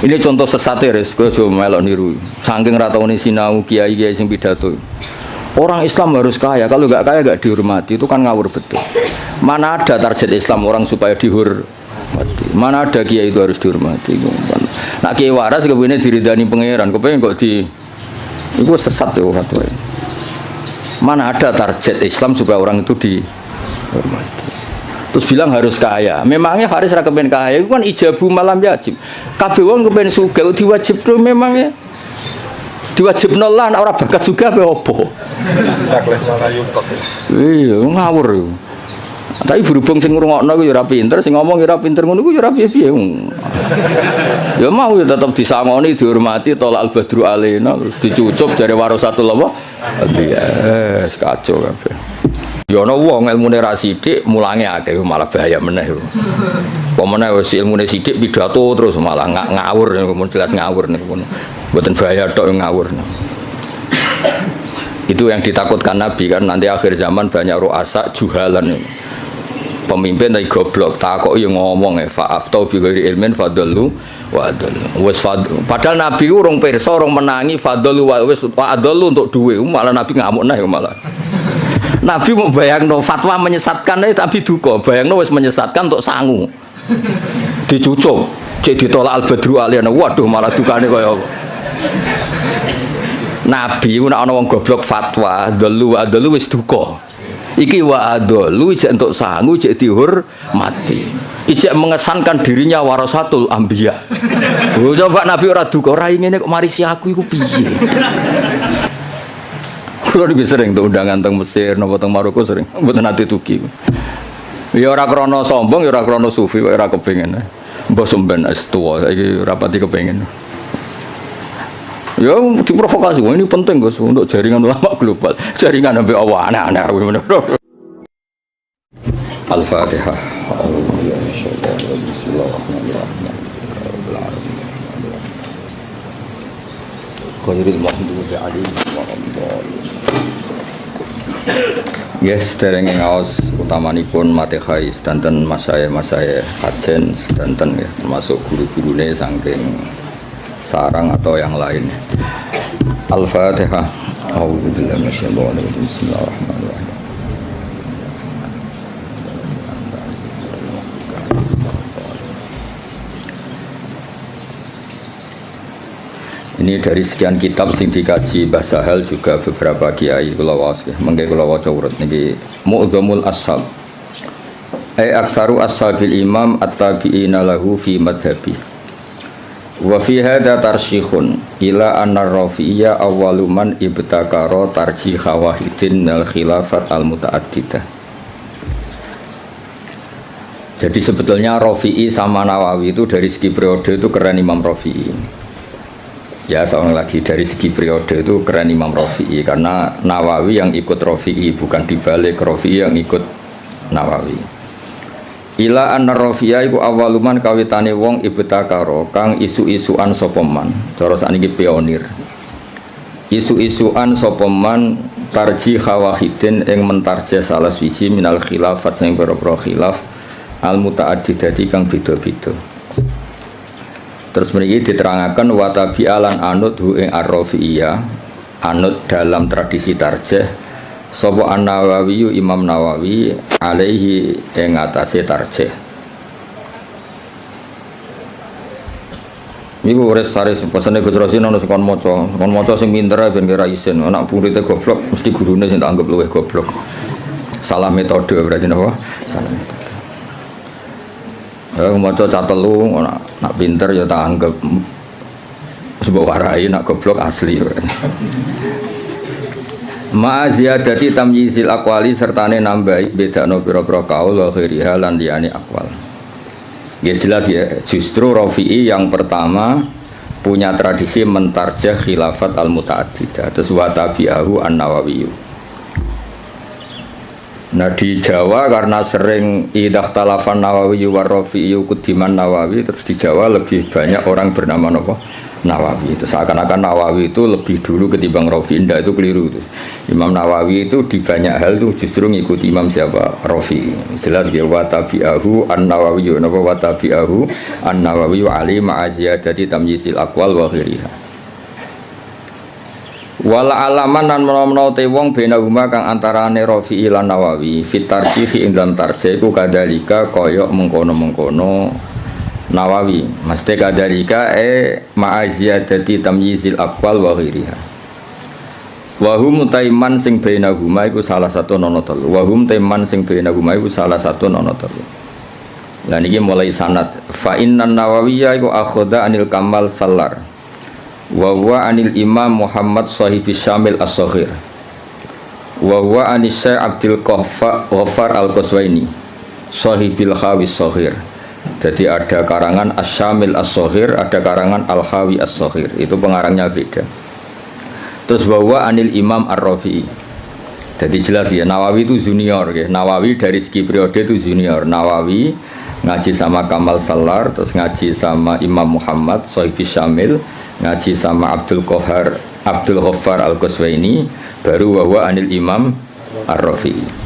Ini contoh sesat ya, kowe aja melok niru. Saking ra taune sinau kiai-kiai sing pidato. Orang Islam harus kaya, kalau nggak kaya nggak dihormati, itu kan ngawur betul. Mana ada target Islam orang supaya dihormati? Mana ada kiai itu harus dihormati? Nak kiai waras kepengen diridani pangeran, kepengen kok di, itu sesat ya fatwa. Mana ada target Islam supaya orang itu dihormati? Terus bilang harus kaya. Memangnya Faris ra kepen kaya, itu kan ijabu malam yajib. Kabeh wong kepen sugih diwajibno memangnya. Diwajibno lah ora bakat juga apa opo. Iya, ngawur yo. Tapi berhubung sing ngrungokno ku yo ora pinter, sing ngomong yo ora pinter ngono ku yo ora piye-piye. Ya mau ya tetep disangoni, dihormati, tolak al-badru alaina, terus dicucup jare warasatul apa? Iya, kacau kabeh. Ya ana wong ilmune ra sithik, mulange akeh malah bahaya meneh. Pemene wis ilmune sithik pidato terus malah ngawur, jelas ngawur niku. Mboten bahaya tok ngawur. Itu yang ditakutkan Nabi kan nanti akhir zaman banyak ru'asa juhalan. Pemimpin tapi goblok, takok yo ngomong fa'aftau bi ghairi ilmin fadallu wa adallu. Wis padahal Nabi urung pirsa, urung menangi fadallu wa wis adallu untuk duwe, malah Nabi ngamuk nah malah. Nabi mau bayangno fatwa menyesatkan tapi duka, bayangno wis menyesatkan untuk sangu. Dicucuk, cek ditolak al-badru aliyana. Waduh malah dukane kaya apa. Nabi nek ana wong goblok fatwa, adallu wis duka. Iki wa adallu jek entuk sangu, jek dihormati. Ijek mengesankan dirinya warasatul anbiya. Oh, coba Nabi ora duka, ora ngene kok marisi aku iku piye. Kulo iki sering tuh undangan teng Mesir napa teng Maroko sering, mboten nate tuki. Ya ora krana sombong, ya ora krana sufi, kok ora kepengin. Mbah sampean es tuwa saiki rapati kepengin. Ya diprovokasi, ini penting Gus untuk jaringan ulama global. Jaringan sampai Allah aneh-aneh. Al-Fatihah. Yes, dereng ngaos utamanipun Matihai sedanten masaya kajen sedanten ya, termasuk guru-gurune saking sarang atau yang lain. Al-Fatihah. A'udzubillahi minasyaitonir rajim. Bismillahirrahmanirrahim. Ini dari sekian kitab sing dikaji Mbah Sahal juga beberapa kiai kula waos nggih. Mengke kula waca urut niki Mu'dhamul Ashab. Aktsaru ashabil imam at-tabi'ina lahu fi madhhabi. Wa fi hadza tarsyikhun ila anna rafi'iyya awwalu man ibtakara tarjih wahidin al khilafat al mutaaddidah. Jadi sebetulnya Rafi'i sama Nawawi itu dari segi periode itu keren Imam Rafi'i. Ya seorang lagi dari segi periode itu keren Imam Rafi'i karena Nawawi yang ikut Rafi'i, bukan dibalik Rafi'i yang ikut Nawawi. Ila anna rafi'a iku awaluman kawitane wong ibtakaro kang isu-isuan sapa man. Cara sakniki pionir. Isu-isuan sapa man tarjih wahidin ing mentarjih salah siji minal khilafat sing pira-pira khilaf al mutaaddidati kang beda-beda. Terus mriki diterangaken wa tabi'alan anut hu ing ar-rafi'iyah, anut dalam tradisi tarjih sapa An-Nawawi Imam Nawawi alaihi ing atase tarjih. Niku res-res pesane Gus Rasin ana sing kon maca sing pinter ben kira isin. Anak murid goblok mesti gurune sing tak anggap luwih goblok. Salah metode berarti napa? Salah metode. Ya maca cah telu nak pinter ya tak anggap sebab warai nak goblok asli. Ma ziyadati tamyizil aqwali sertane nambahi bedakno pira-pira kaul wa ghairiha lan liyane aqwal. Ya jelas ya, justru Rafi'i yang pertama punya tradisi mentarjah khilafat al-mutaaddidah, terus wa tabi'ahu An-Nawawi. Nah di Jawa karena sering idah talafan Nawawi war Rafi'i kudiman Nawawi, terus di Jawa lebih banyak orang bernama nopo Nawawi. Itu seakan-akan Nawawi itu lebih dulu ketimbang Rafi'i. Indah itu keliru itu. Imam Nawawi itu di banyak hal itu justru ngikuti Imam siapa? Rafi'i. Jelas ya wa tabi'ahu an-Nawawi napa wa tabi'ahu an-Nawawi ali ma'aziyadati tamyisil aqwal wa ghairiha. Wala alaman lan menawa te wong benahuma kang antarane Rafi'i lan Nawawi fit tarjih ing dalam tarjih iku kadalika kaya mengkono-mengkono Nawawi mesti kadalika ma'aziyadati tamyizil aqwal wa ghairiha wa hum taiman sing benahuma iku salah satu nono telu wa hum taiman sing benahuma iku salah satu nono telu. Lah niki mulai sanad fa innan Nawawiyya iku akhadha anil Kamal Sallar wa huwa anil Imam Muhammad Shahibis Syamil As-Saghir wa huwa anis Syekh Abdul Ghaffar Al-Qaswaini Shahibil Khawis Saghir. Jadi ada karangan As-Syamil As-Saghir, ada karangan Al-Khawi As-Saghir. Itu pengarangnya beda. Terus wa huwa anil Imam Ar-Rafi'i. Jadi jelas ya Nawawi itu junior ya. Nawawi dari segi periode itu junior. Nawawi ngaji sama Kamal Sallar, terus ngaji sama Imam Muhammad Shahibis Syamil, ngaji sama Abdul Ghaffar Al-Qaswaini, baru wawa anil Imam Ar-Rafi'i.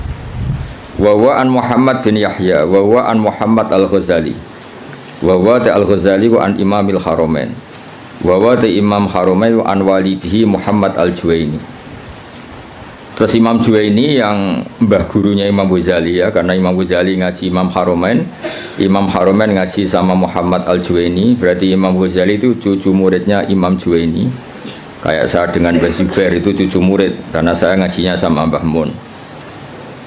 Wawa an Muhammad bin Yahya, wawa an Muhammad Al-Ghazali, wawa ta Al-Ghazali wa an Imamil Haramain, wawa ta Imam Haramain wa an walidihi Muhammad Al-Juwaini. Terus Imam Juwaini yang mbah gurunya Imam Ghazali ya, karena Imam Ghazali ngaji Imam Haramain, Imam Haramain ngaji sama Muhammad Al-Juwaini, berarti Imam Ghazali itu cucu muridnya Imam Juwaini. Kayak saya dengan Mbah Zubair itu cucu murid, karena saya ngajinya sama Mbah Mun.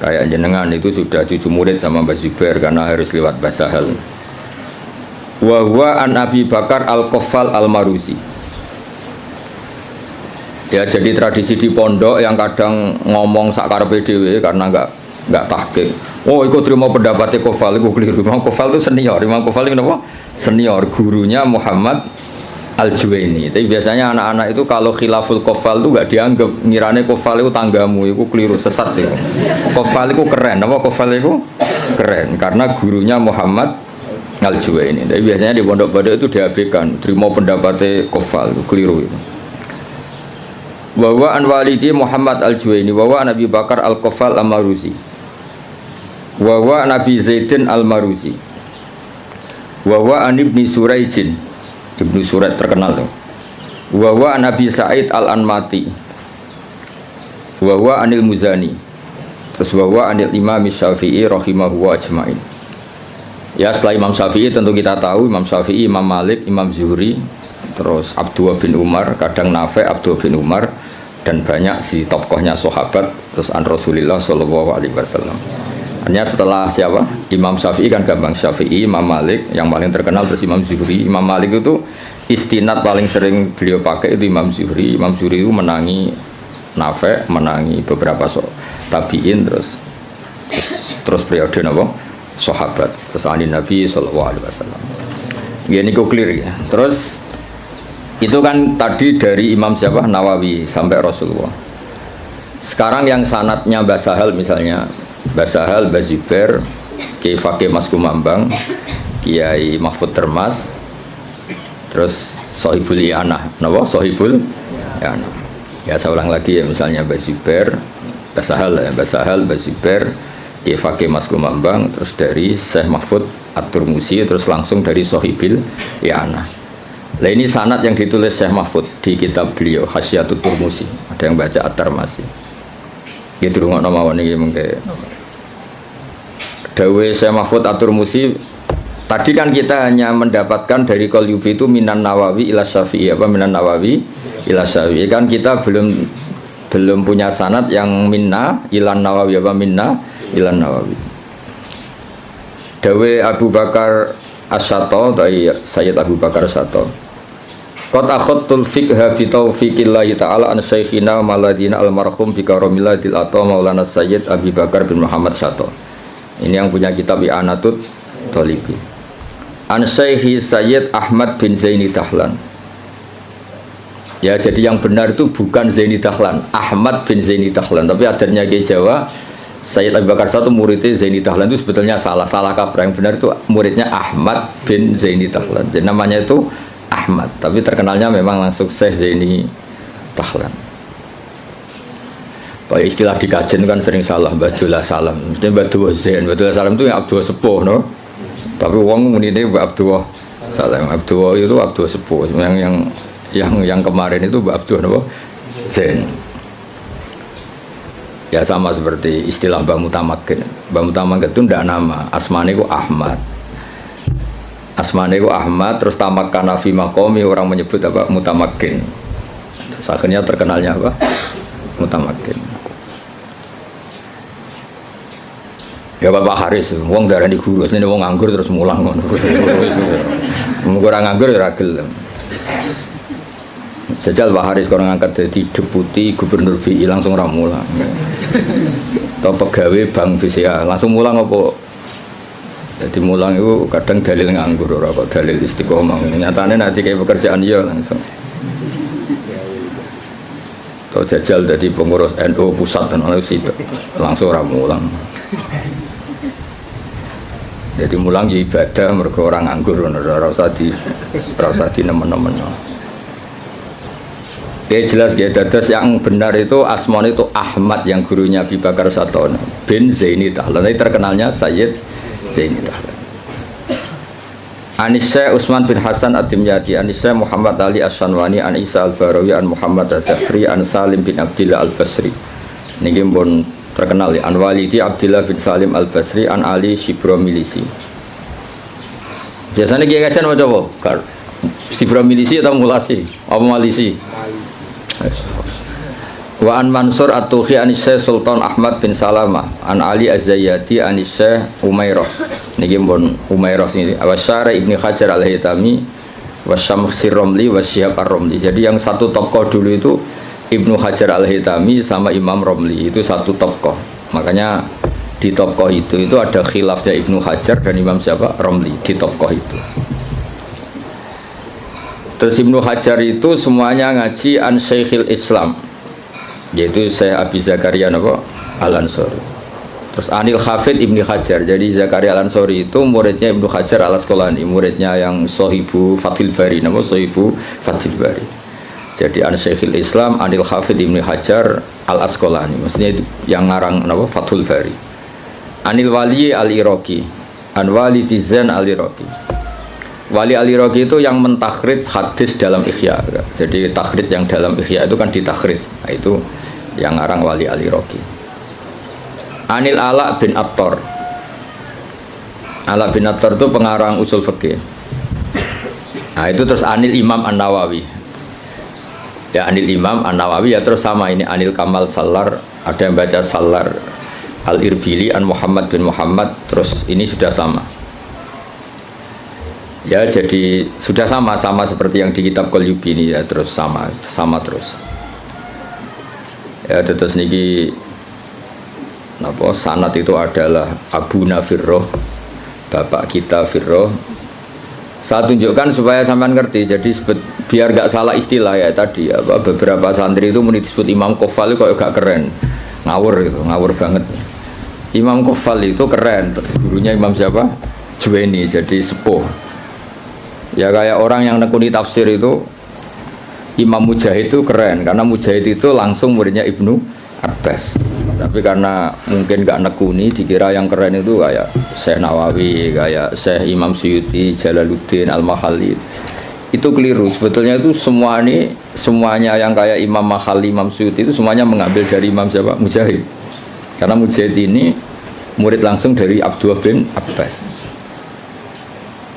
Kayak jenengan itu sudah cucu murid sama Mbah Zubair, karena harus lewat Mbah Sahal. Wa huwa an Abi Bakar Al-Qaffal Al-Maruzi. Ya jadi tradisi di pondok yang kadang ngomong sakar PDW karena enggak tahqiq. Oh, ikut terima pendapatnya Qaffal, itu keliru. Imam Qaffal itu senior. Imam Qaffal itu apa? Senior, gurunya Muhammad Al-Juwaini. Tapi biasanya anak-anak itu kalau khilaful Qaffal itu enggak dianggap, ngirane Qaffal itu tanggamu, itu keliru, sesat itu. Qaffal itu keren, apa Qaffal itu keren karena gurunya Muhammad Al-Juwaini. Tapi biasanya di pondok-pondok itu diabaikan, terima pendapatnya Qaffal, itu keliru itu. Wawa an walidi Muhammad Al-Juwaini, wawa Nabi Bakar Al-Qaffal Al-Maruzi, wawa Nabi Zaidin Al-Maruzi, wawa an Ibni Suraijin, Ibnu Suraid terkenal tuh, wawa Nabi Sa'id Al-Anmati, wawa anil Muzani, terus wawa anil Imam Syafi'i rahimahu wa ajma'in. Ya setelah Imam Syafi'i tentu kita tahu Imam Syafi'i, Imam Malik, Imam Zuhri, terus Abdullah bin Umar, kadang Nafi' Abdullah bin Umar, dan banyak si tokohnya sahabat, terus an Rasulullah sallallahu alaihi wasallam. Hanya setelah siapa? Imam Syafi'i kan gampang, Syafi'i, Imam Malik yang paling terkenal, terus Imam Zuhri. Imam Malik itu istinad paling sering beliau pakai itu Imam Zuhri. Imam Zuhri itu menangi Nafi', menangi beberapa tabi'in, terus periode napa? Sahabat, terus anin Nabi sallallahu alaihi wasallam. Ini kok clear ya. Terus itu kan tadi dari Imam siapa? Nawawi sampai Rasulullah. Sekarang yang sanadnya Mbah Sahal misalnya, Mbah Sahal, Mbah Zubair, Kiai Fakih Mas Kumambang, Kiai Mahfud Termas, terus Sohibul I'anah, napa? Sohibul I'anah. Ya saya ulang lagi ya, misalnya Mbah Zubair, Mbah Sahal ya, Mbah Sahal, Mbah Zubair, Kiai Fakih Mas Kumambang, terus dari Syekh Mahfud At-Turmusi, terus langsung dari Sohibul I'anah. Nah ini sanad yang ditulis Syekh Mahfud di kitab beliau Hasyiatut Turmusi. Ada yang baca At-Tarmasi. Gitu rumah nama ini mungkin. Dawe Syekh Mahfud At-Turmusi. Tadi kan kita hanya mendapatkan dari Qalyubi itu minan Nawawi ila Syafi'i, apa minan Nawawi ila Syafi'i. Kan kita belum punya sanad yang minna ilan Nawawi, apa minna ilan Nawawi. Dawe Abu Bakar As-Sato dari Sayyid Abu Bakar As-Sato. Qad akhadtul fiqha bi taufiqillahi ta'ala an syekhina maladina almarhum bi karamillatil ata Maulana Sayyid Abi Bakar bin Muhammad Sato. Ini yang punya kitab I'anatul Thalibi. An Syekhi Sayyid Ahmad bin Zaini Dahlan. Ya, jadi yang benar itu bukan Zaini Dahlan, Ahmad bin Zaini Dahlan, tapi adanya ke Jawa Sayyid Abu Bakar satu muridnya Zaini Dahlan itu sebetulnya salah kaprah. Yang benar itu muridnya Ahmad bin Zaini Dahlan. Jadi namanya itu Ahmad, tapi terkenalnya memang langsung Syekh Zaini Dahlan. Pak istilah di kajian kan sering salah, Abdullah Salam. Mestinya Abdullah Zain, Abdullah Salam itu yang Abdullah Sepuh, no? Tapi uang ini Abdullah Salam, Abdullah itu Abdullah Sepuh. Yang kemarin itu Abdullah no? Zain. Ya sama seperti istilah Mbak Mutamakin. Mbak Mutamakin itu tidak nama, asmane itu Ahmad. Asmane itu Ahmad, terus tamakana fi maqami, orang menyebut apa? Mutamakin. Terus akhirnya terkenalnya apa? Mutamakin. Ya Bapak Haris, wong darani guru, sini wong nganggur terus mulang ngono. Orang nganggur ya ragil. Jajal Pak Haris kalau ngangkat jadi deputi gubernur BI langsung ramulang. Atau pegawai bank BCA langsung mulang apa? Jadi mulang itu kadang dalil nganggur ora kok dalil istiqomah. Nyatanya nanti kayak pekerjaan dia langsung. Atau jajal jadi pengurus NU pusat dan langsung ramulang. Jadi mulang ya ibadah mergo orang nganggur ora usah di nemen-nemen. Ya jelas ya, dadas yang benar itu asmon itu Ahmad yang gurunya Abi Bakar Satono bin Zaini Dahlan. Terkenalnya Sayyid Zaini Dahlan. Anisya Utsman bin Hasan Ad-Dimyati, Anisya Muhammad Ali As-Sanwani, An Isa Al-Barawi, An Muhammad Ad-Dakhri, An Salim bin Abdillah Al-Basri. Niki pun terkenal ya, An Walidi Abdillah bin Salim Al-Basri, An Ali Shibro Milisi. Biasanya kiai kajian macam apa? Shibro Milisi atau Mulasi? Apa Malisi? Wa an Mansur At-Tuhi Anisya Sultan Ahmad bin Salamah, An Ali Az-Zayyati Anisya Umairah. Niki pun Umairah sini. Awasyara Ibni Hajar Al-Haytami, Wasyamsi Romli, Wasyihab Ar-Romli. Jadi yang satu tokoh dulu itu Ibnu Hajar Al-Haytami sama Imam Romli, itu satu tokoh. Makanya di tokoh itu ada khilafnya Ibnu Hajar dan Imam siapa? Romli di tokoh itu. Terus Ibnu Hajar itu semuanya ngaji an Syekhil Islam, yaitu Syekh Abi Zakaria Al-Ansori. Terus Anil Hafid Ibnu Hajar. Jadi Zakaria Al-Ansori itu muridnya Ibnu Hajar Al-Asqalani, muridnya yang Sohibu Fathil Bari, Sohibu Fathil Bari. Jadi an Syekhil Islam Anil Hafid Ibnu Hajar Al-Asqalani, maksudnya itu yang ngarang Fathul Bari. Anil Wali Al-Iraqi, An Wali Tizan Al-Iraqi. Wali Al-Iraqi itu yang mentakhrij hadis dalam Ihya. Jadi takhrij yang dalam Ihya itu kan ditakhrij. Nah, itu yang ngarang Wali Al-Iraqi. Anil Ala bin Attar. Ala bin Attar itu pengarang usul fikih. Nah, itu terus Anil Imam An-Nawawi. Ya Anil Imam An-Nawawi ya terus sama ini Anil Kamal Salar, ada yang baca Salar Al-Irbili An Muhammad bin Muhammad, terus ini sudah sama. Ya jadi sudah sama seperti yang di kitab Qalyubi ini ya, terus sama terus. Ya terus niki sanad itu adalah Abu Nafirroh, bapak kita Firroh. Saya tunjukkan supaya sampean ngerti. Jadi biar gak salah istilah ya tadi beberapa santri itu disebut Imam Qofal itu kok gak keren, ngawur banget. Imam Qofal itu keren, gurunya Imam siapa? Juwaini, jadi sepuh. Ya kayak orang yang nekuni tafsir itu Imam Mujahid itu keren karena Mujahid itu langsung muridnya Ibnu Abbas. Tapi karena mungkin gak nekuni, dikira yang keren itu kayak Syekh Nawawi, kayak Syekh Imam Suyuti, Jalaluddin Al-Mahalli. Itu keliru. Sebetulnya itu semuanya yang kayak Imam Mahalli, Imam Suyuti itu semuanya mengambil dari Imam siapa? Mujahid. Karena Mujahid ini murid langsung dari Abdullah bin Abbas.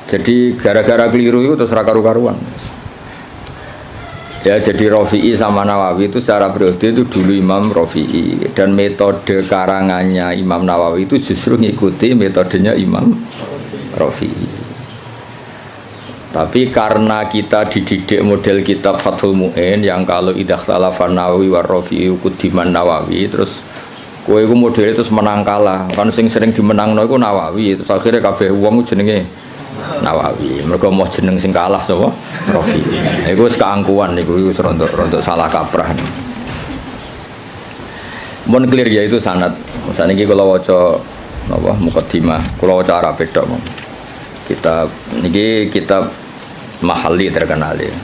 Jadi gara-gara keliru itu terus karu-karuan. Ya jadi Rafi'i sama Nawawi itu secara periode itu dulu Imam Rafi'i, dan metode karangannya Imam Nawawi itu justru ngikuti metodenya Imam Rafi'i. Tapi karena kita dididik model kitab Fathul Mu'in yang kalau idah talafan Nawawi war Rafi'i kudiman Nawawi, terus kowe iku model itu menang kalah. Kan sing sering dimenangno iku Nawawi, terus akhirnya kabeh wong jenenge Nawawi. Mereka mau jeneng sing kalah sapa? Rafi'i. Iku wis keangkuhan niku wis rontok salah kaprah. Mun clear ya itu sanad. Misalnya ini kalau waca apa mukaddimah, kalau waca Arab beda mong. Kitab ini kitab mahali terkenal ya.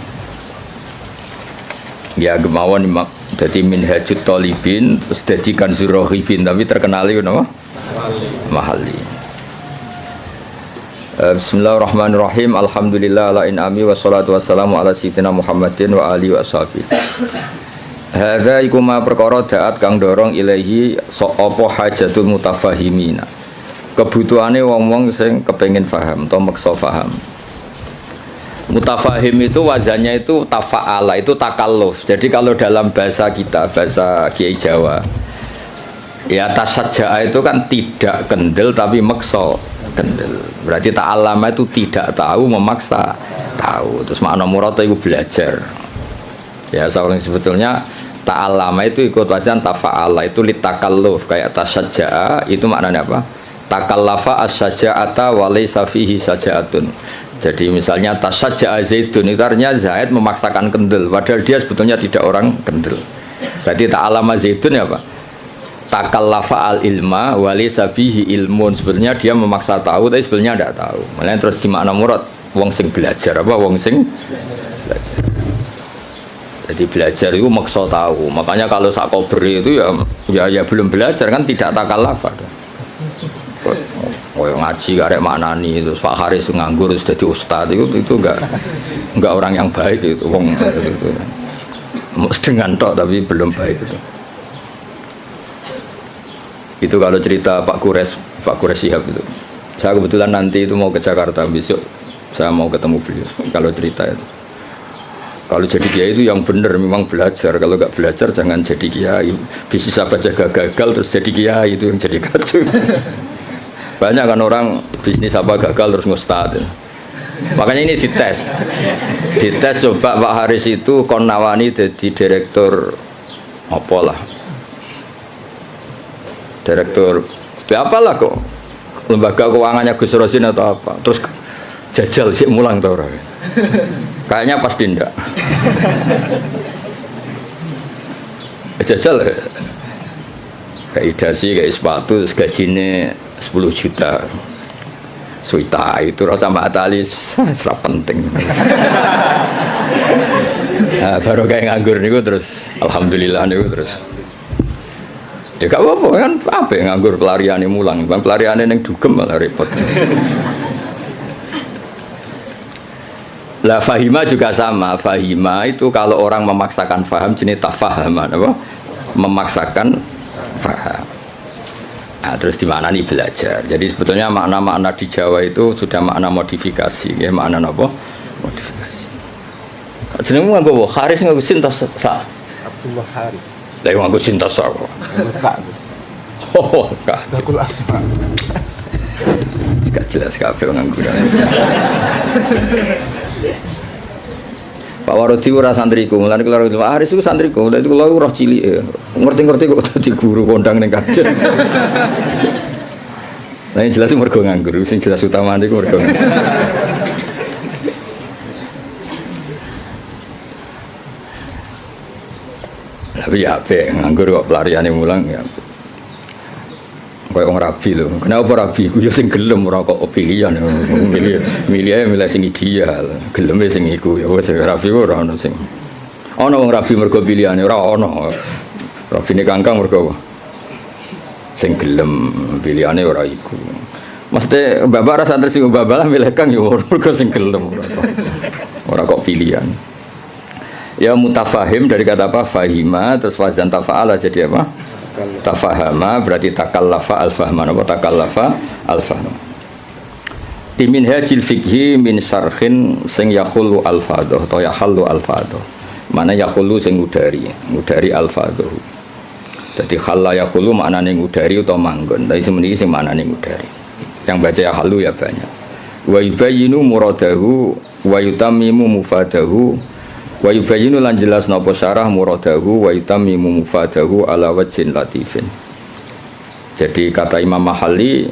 Ya gemawan jadi Minhajut Thalibin terus jadi Kanzur Raghibin tapi terkenal itu apa? Mahali. Bismillahirrahmanirrahim. Alhamdulillah ala in'ami wassalatu wassalamu ala sayyidina Muhammadin wa alihi wa sahbihi. Hadza iku ma perkara daat kang dorong ilahi apa hajatul mutafahimina. Kebutuhane wong-wong sing kepengin paham atau maksa paham. Mutafahim itu wazannya itu tafa'ala, itu takalluf. Jadi kalau dalam bahasa kita, bahasa Kiai Jawa, ya tasajja'a itu kan tidak kendel tapi maksa kendel. Berarti ta'allama itu tidak tahu memaksa tahu. Terus makna murad itu belajar. Ya seorang sebetulnya ta'allama itu ikut wazan tafa'ala itu litakalluf kayak tasajja'a itu maknanya apa? Takallafa as-saja'ata wa laysa fihi saja'atun. Jadi misalnya tasajja'a Zaidun itu artinya Zaid memaksakan kendel padahal dia sebetulnya tidak orang kendel. Berarti ta'allama Zaidun ya apa? Takallafa al-ilma wa laysa fihi ilmun. Sebetulnya dia memaksa tahu tapi sebenarnya tidak tahu. Makanya terus di makna murad wong sing belajar apa? Wong sing belajar. Jadi belajar itu maksa tahu. Makanya kalau sakober itu ya belum belajar kan tidak takallafa. Oh ngaji karek maknani terus Pak Haris nganggur terus jadi ustad itu enggak orang yang baik itu wong itu. Dengan tok tapi belum baik itu. Itu kalau cerita Pak Kures Shihab itu. Saya kebetulan nanti itu mau ke Jakarta besok. Saya mau ketemu beliau. Kalau cerita itu. Kalau jadi kiai itu yang benar memang belajar. Kalau nggak belajar jangan jadi kiai. Bisnis apa jaga gagal terus jadi kiai itu yang jadi kacau. Banyak kan orang bisnis apa gagal terus ngustad. Makanya ini dites. Dites coba Pak Haris itu kon nawani jadi direktur apalah. Direktur apalah kok. Lembaga keuangannya Gus Rosin atau apa. Terus jajal sih mulang tau orang. Kayaknya pasti enggak. Jajal kayak idasi kayak sepatu gajinya 10 juta. Suita itu rata Mbak Atali serap penting. Nah, baru kayak nganggur niku terus alhamdulillah niku terus. Ya gak apa-apa kan apa nganggur pelariane mulang, kan pelariane ning dugem malah repot. Lah fahima juga sama. Fahima itu kalau orang memaksakan faham jenis tafahaman apa? Memaksakan faham. Nah, terus di mana nih belajar. Jadi sebetulnya makna-makna di Jawa itu sudah makna modifikasi, ya makna apa? Modifikasi. Jenengmu nganggo Haris nganggo sintas sa. Abdullah Haris. Lah nganggo sintas sa kok. Kak. Oh, Kak. Dakul asma. Gak jelas kabeh nganggo. Pak Warodi ora santriku, mulane kula Pak Haris iku santriku, lha itu kula roh cilik. Ngerti-ngerti kok dadi guru kondang ning kajen. Lah yang jelas mergo nganggur, sing jelas utamane iku mergo nganggur. Tapi ya apik nganggur kok pelariane mulang ya. Kayak orang rabi loh. Kenapa rabi? Ku yo sing gelem ora kok pilihan. Milih sing ideal. Geleme sing iku ya wis rabi ora ono sing. Ono wong rabi mergo pilihane ora ono. Rabine kangkang mergo sing gelem pilihane ora iku. Mesti bapak rasa tersinggung bapak lah milih kang yo mergo sing gelem ora kok pilihan. Ya mutafahim dari kata apa? Fahima terus wazan tafa'ala jadi apa? Tafahama berarti takallafa al-fahman apa takallafa al-fahman. Di minhajil fikhi min syarhin sing yakhulu al-fadhah atau yahallu al-fadhah. Mana yakhulu sing ngudari al-fadhah. Jadi khalla yakhulu maknane ngudari atau manggon. Tapi sebenarnya sing maknane ngudari. Yang baca yahallu ya banyak. Wa yubayyinu muradahu wa yutammimu mufadahu. Wa yubayyinu lan jelas napa syarah muradahu wa yutammimu mufadahu ala wajhin latifin. Jadi kata Imam Mahali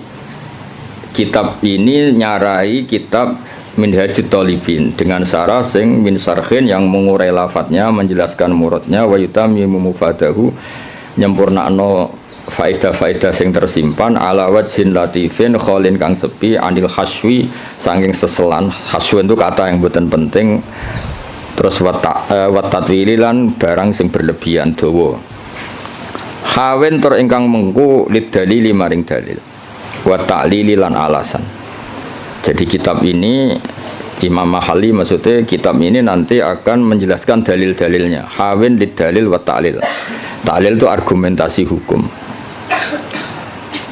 kitab ini nyarai kitab Minhajut Thalibin dengan syarah sing min syarhin yang mengurai lafadznya menjelaskan muradnya wa yutammimu mufadahu nyempurnakno faedah-faedah sing tersimpan ala wajhin latifin kholin kang sepi anil haswi saking seselan. Haswi itu kata yang boten penting. Terus watatwili lan barang sing berlebihan dawa. Hawen tur ingkang mengku lid dalili maring dalil. Wa ta'lili lan alasan. Jadi kitab ini Imam Mahali maksudnya kitab ini nanti akan menjelaskan dalil-dalilnya. Hawin lid dalil wa ta'lil. Ta'lil itu argumentasi hukum.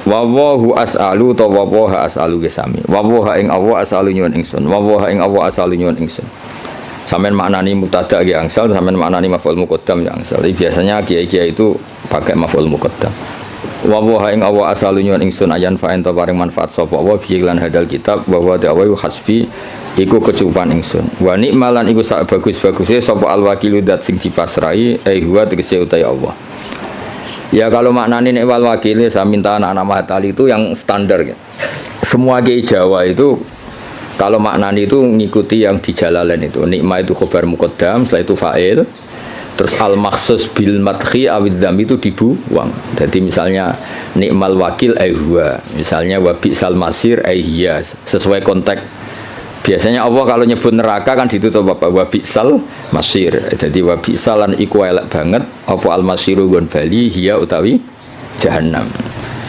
Wa wahu as'alu ta wa waha as'alu gesami. Wa waha ing Allah as'alu nyuwun ingsun. Wa waha ing Allah as'alu nyuwun ingsun. Sampeyan maknani mubtada ki angsal, sampeyan maknani maf'ul muqaddam ya angsal. Biasanya kiai-kiai itu pakai maf'ul muqaddam. Wa waha ing Allah as'alu nyuwun ingsun ayan fa ento paring manfaat sapa wa bi lan hadal kitab wa wa ta'awu hasbi iku kecukupan ingsun. Wa nikmalan iku sak bagus-baguse sapa al-wakilu dat sing dipasrai huwa tegese utai Allah. Ya kalau maknane nek wal wakil saya minta anak-anak Mahatali itu yang standar ya. Semua kiai Jawa itu kalau maknane itu ngikuti yang di Jalalain itu. Nikmah itu khobar muqaddam, setelah itu fa'il. Terus al-makhsus bil madhi awid dzam itu dibuang. Jadi misalnya nikmal wakil huwa, misalnya wa bi'sal masir hiya, sesuai konteks. Biasanya Allah kalau nyebut neraka kan ditutup apa wa bi'sal masir. Jadi wa bi'salan iku elek banget apa al masiru gon bali hiya utawi jahannam.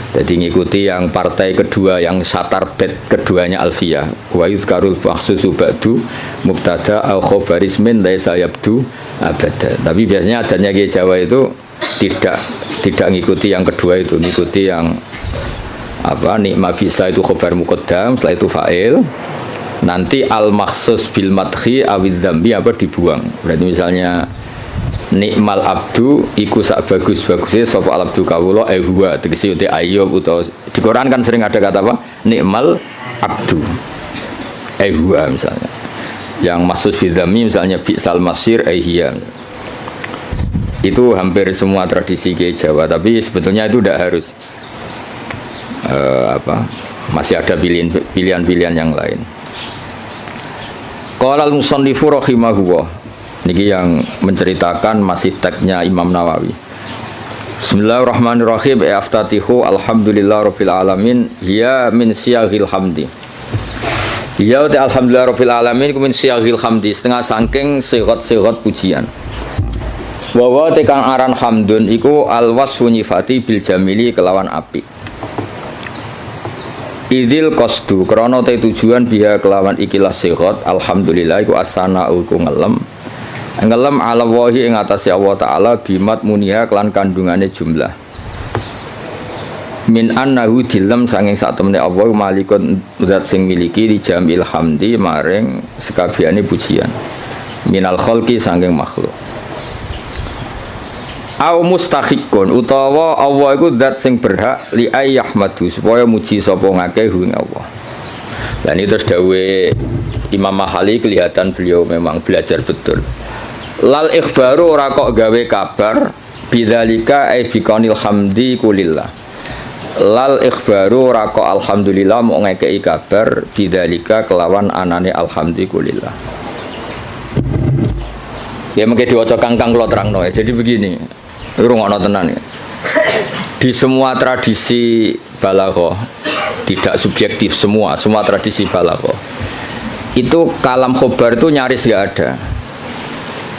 Jadi ngikuti yang partai kedua yang satar bed keduanya alfiyah. Wa yuzkarul makhsusu ba'du mubtada au khabaris min laisa yabdu abada. Tapi biasanya adanya kiai Jawa itu tidak ngikuti yang kedua itu, ngikuti yang apa nikma bisa itu khabar muqaddam, setelah itu fa'il. Nanti al-makhsus bil madhi awid dzambi apa dibuang. Berarti misalnya nikmal abdu iku sak bagus-bagusnya sapa al abdu kawula huwa tegese uti ayyub utawa di Quran kan sering ada kata apa? Nikmal abdu. Huwa misalnya. Yang maksud bil dzammi misalnya bi'sal masir hiya. Itu hampir semua tradisi Kiai Jawa, tapi sebetulnya itu tidak harus masih ada pilihan-pilihan yang lain. Qala al-musannifu rahimahullah. Niki yang menceritakan masih teksnya Imam Nawawi. Bismillahirrahmanirrahim. Aftatihu alhamdulillah rabbil alamin. Ya min siyaghil hamdi. Ya ta alhamdulillah rabbil alamin ku min siyaghil hamdi, setengah saking sigat-sigat pujian. Wa wa tekang aran hamdun iku alwasfu nyifati bil jamili kelawan apik. Idil qasdu krana te tujuan biha kelawan ikilah sigat alhamdulillah iku asana uku ngelem ala wahi ing atase Allah taala bimat muniha kelan kandungane jumlah min annahu dilem sanging sak temene Allah malikun zat sing miliki di jamil hamdi maring sekabiane pujian minal khalqi sanging makhluk au mustahiqun utawa Allah iku zat sing berhak li ayyahmadu supaya muji sapa ngakeh ing Allah. Dan itu terus dawuhe Imam Mahali kelihatan beliau memang belajar betul. Lal ikhbaru ora kok gawe kabar bidzalika ai biqanil hamdi kulillah. Lal ikhbaru ora kok alhamdulillah mau ngekeki kabar bidzalika kelawan anane alhamdulillah. Ya mengke diwaca kangkang kula terangno. Jadi begini. Rungokno tenan ya. Di semua tradisi balaghah tidak subjektif semua tradisi balaghah itu kalam khobar itu nyaris nggak ada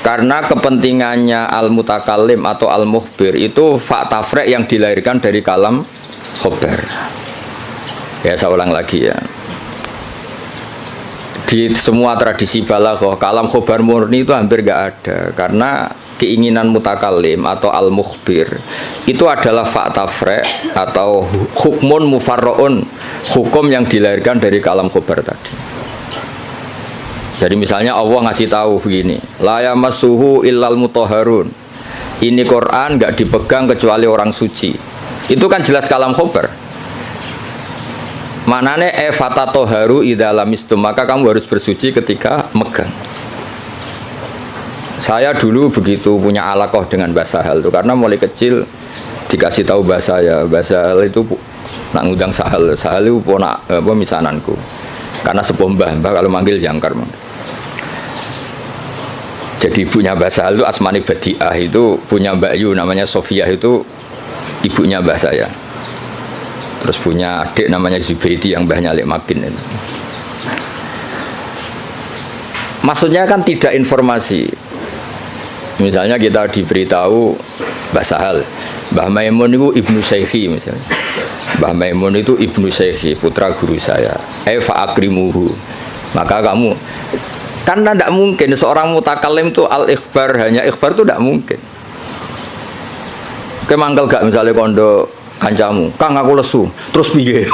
karena kepentingannya al-mutakallim atau al-mukhbir itu fakta frek yang dilahirkan dari kalam khobar. Ya saya ulang lagi ya, di semua tradisi balaghah kalam khobar murni itu hampir nggak ada karena keinginan mutakallim atau al-mukhbir itu adalah fakta frek atau hukmun mufarro'un, hukum yang dilahirkan dari kalam khobar tadi. Jadi misalnya Allah ngasih tahu begini, la yamassuhu illal mutahharun, ini Quran nggak dipegang kecuali orang suci, itu kan jelas kalam khobar. Maknanya fatatoharu idza lamistum, maka kamu harus bersuci ketika megang. Saya dulu begitu punya alaqah dengan Mbah Sahal itu karena mulai kecil dikasih tahu Mbah saya, Mbah Sahal itu nak ngundang Sahal itu ponak misananku. Karena sepuh Mbah kalau manggil jangkar. Jadi ibunya Mbah Sahal itu Asmani Badiah itu punya Mbak Yu namanya Sofia itu ibunya mbah saya. Terus punya adik namanya Zubaidi yang mbahnya Alik Makin ini. Maksudnya kan tidak informasi. Misalnya kita diberitahu Mbah Sahal, Mbah Maimun itu ibnu Syekhi misalnya. Mbah Maimun itu ibnu Syekhi, putra guru saya. Fa akrimuhu. Maka kamu kan tidak mungkin seorang mutakalim itu al-ikhbar, hanya ikhbar itu tidak mungkin. Kemangkel gak misalnya kondo kancamu, Kang aku lesu, terus piye?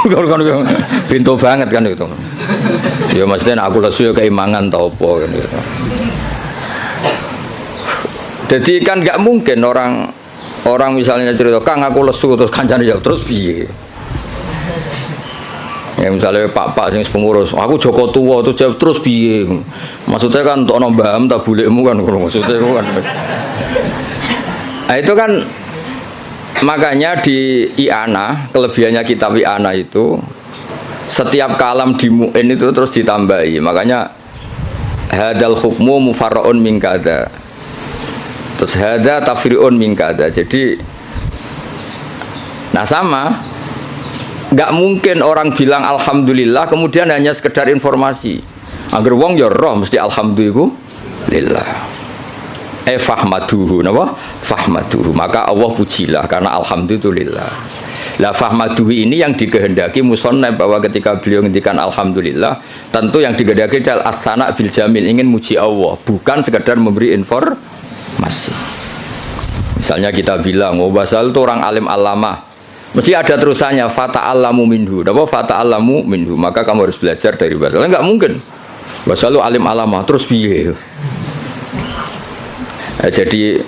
Pintu banget kan itu. Ya maksudnya aku lesu ya keimangan tau apa kan gitu. Jadi kan nggak mungkin orang misalnya cerita, Kang aku lesu terus kancane jawab terus piye? Ya misalnya pak sing pengurus, aku Joko tua tuh jawab terus piye? Maksudnya kan untuk nombam tak bolehmu kan maksudnya kan. Nah itu kan makanya di I'anah, kelebihannya kitab I'anah itu setiap kalam di mu'in itu terus ditambahi. Makanya hadal hukmu mufarra'un min kada, terus hada tafri'un min kada. Jadi nah sama, nggak mungkin orang bilang alhamdulillah kemudian hanya sekedar informasi. Agar wong ya roh mesti alhamdulillah. Fahmaduhu, napa? Fahmaduhu. Maka Allah pujilah karena alhamdulillah. Lah fahmaduhu ini yang dikehendaki musannaf bahwa ketika beliau ngendikan alhamdulillah, tentu yang dikehendaki adalah as-sana bil jamil, ingin muji Allah, bukan sekedar memberi informasi. Misalnya kita bilang, oh Basal itu orang alim alamah, mesti ada terusannya fata'allamu minhu. Napa fata'allamu minhu? Maka kamu harus belajar dari Basal. Enggak mungkin. Basal itu alim alamah terus piye? Jadi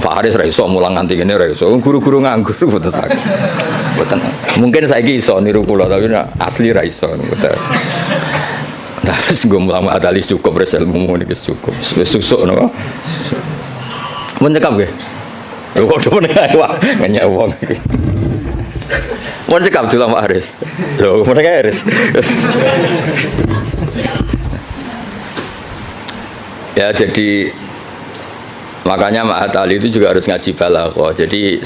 Pak Haris raiso mulang nganti kene raiso. Guru-guru nganggur boten saged. Boten. Mungkin saiki iso niru kula tapi asli raiso boten. Nah, wis nggo mulang adalis cukup res ilmu niki cukup. Wis susuk napa? Mun cekap nggih. Lho kok meneh wae ngenyak wong iki. Mun cekap dulu Pak Haris. Lho meneh kae Haris. Ya jadi makanya Ma'at Ali itu juga harus ngaji balaghah. Jadi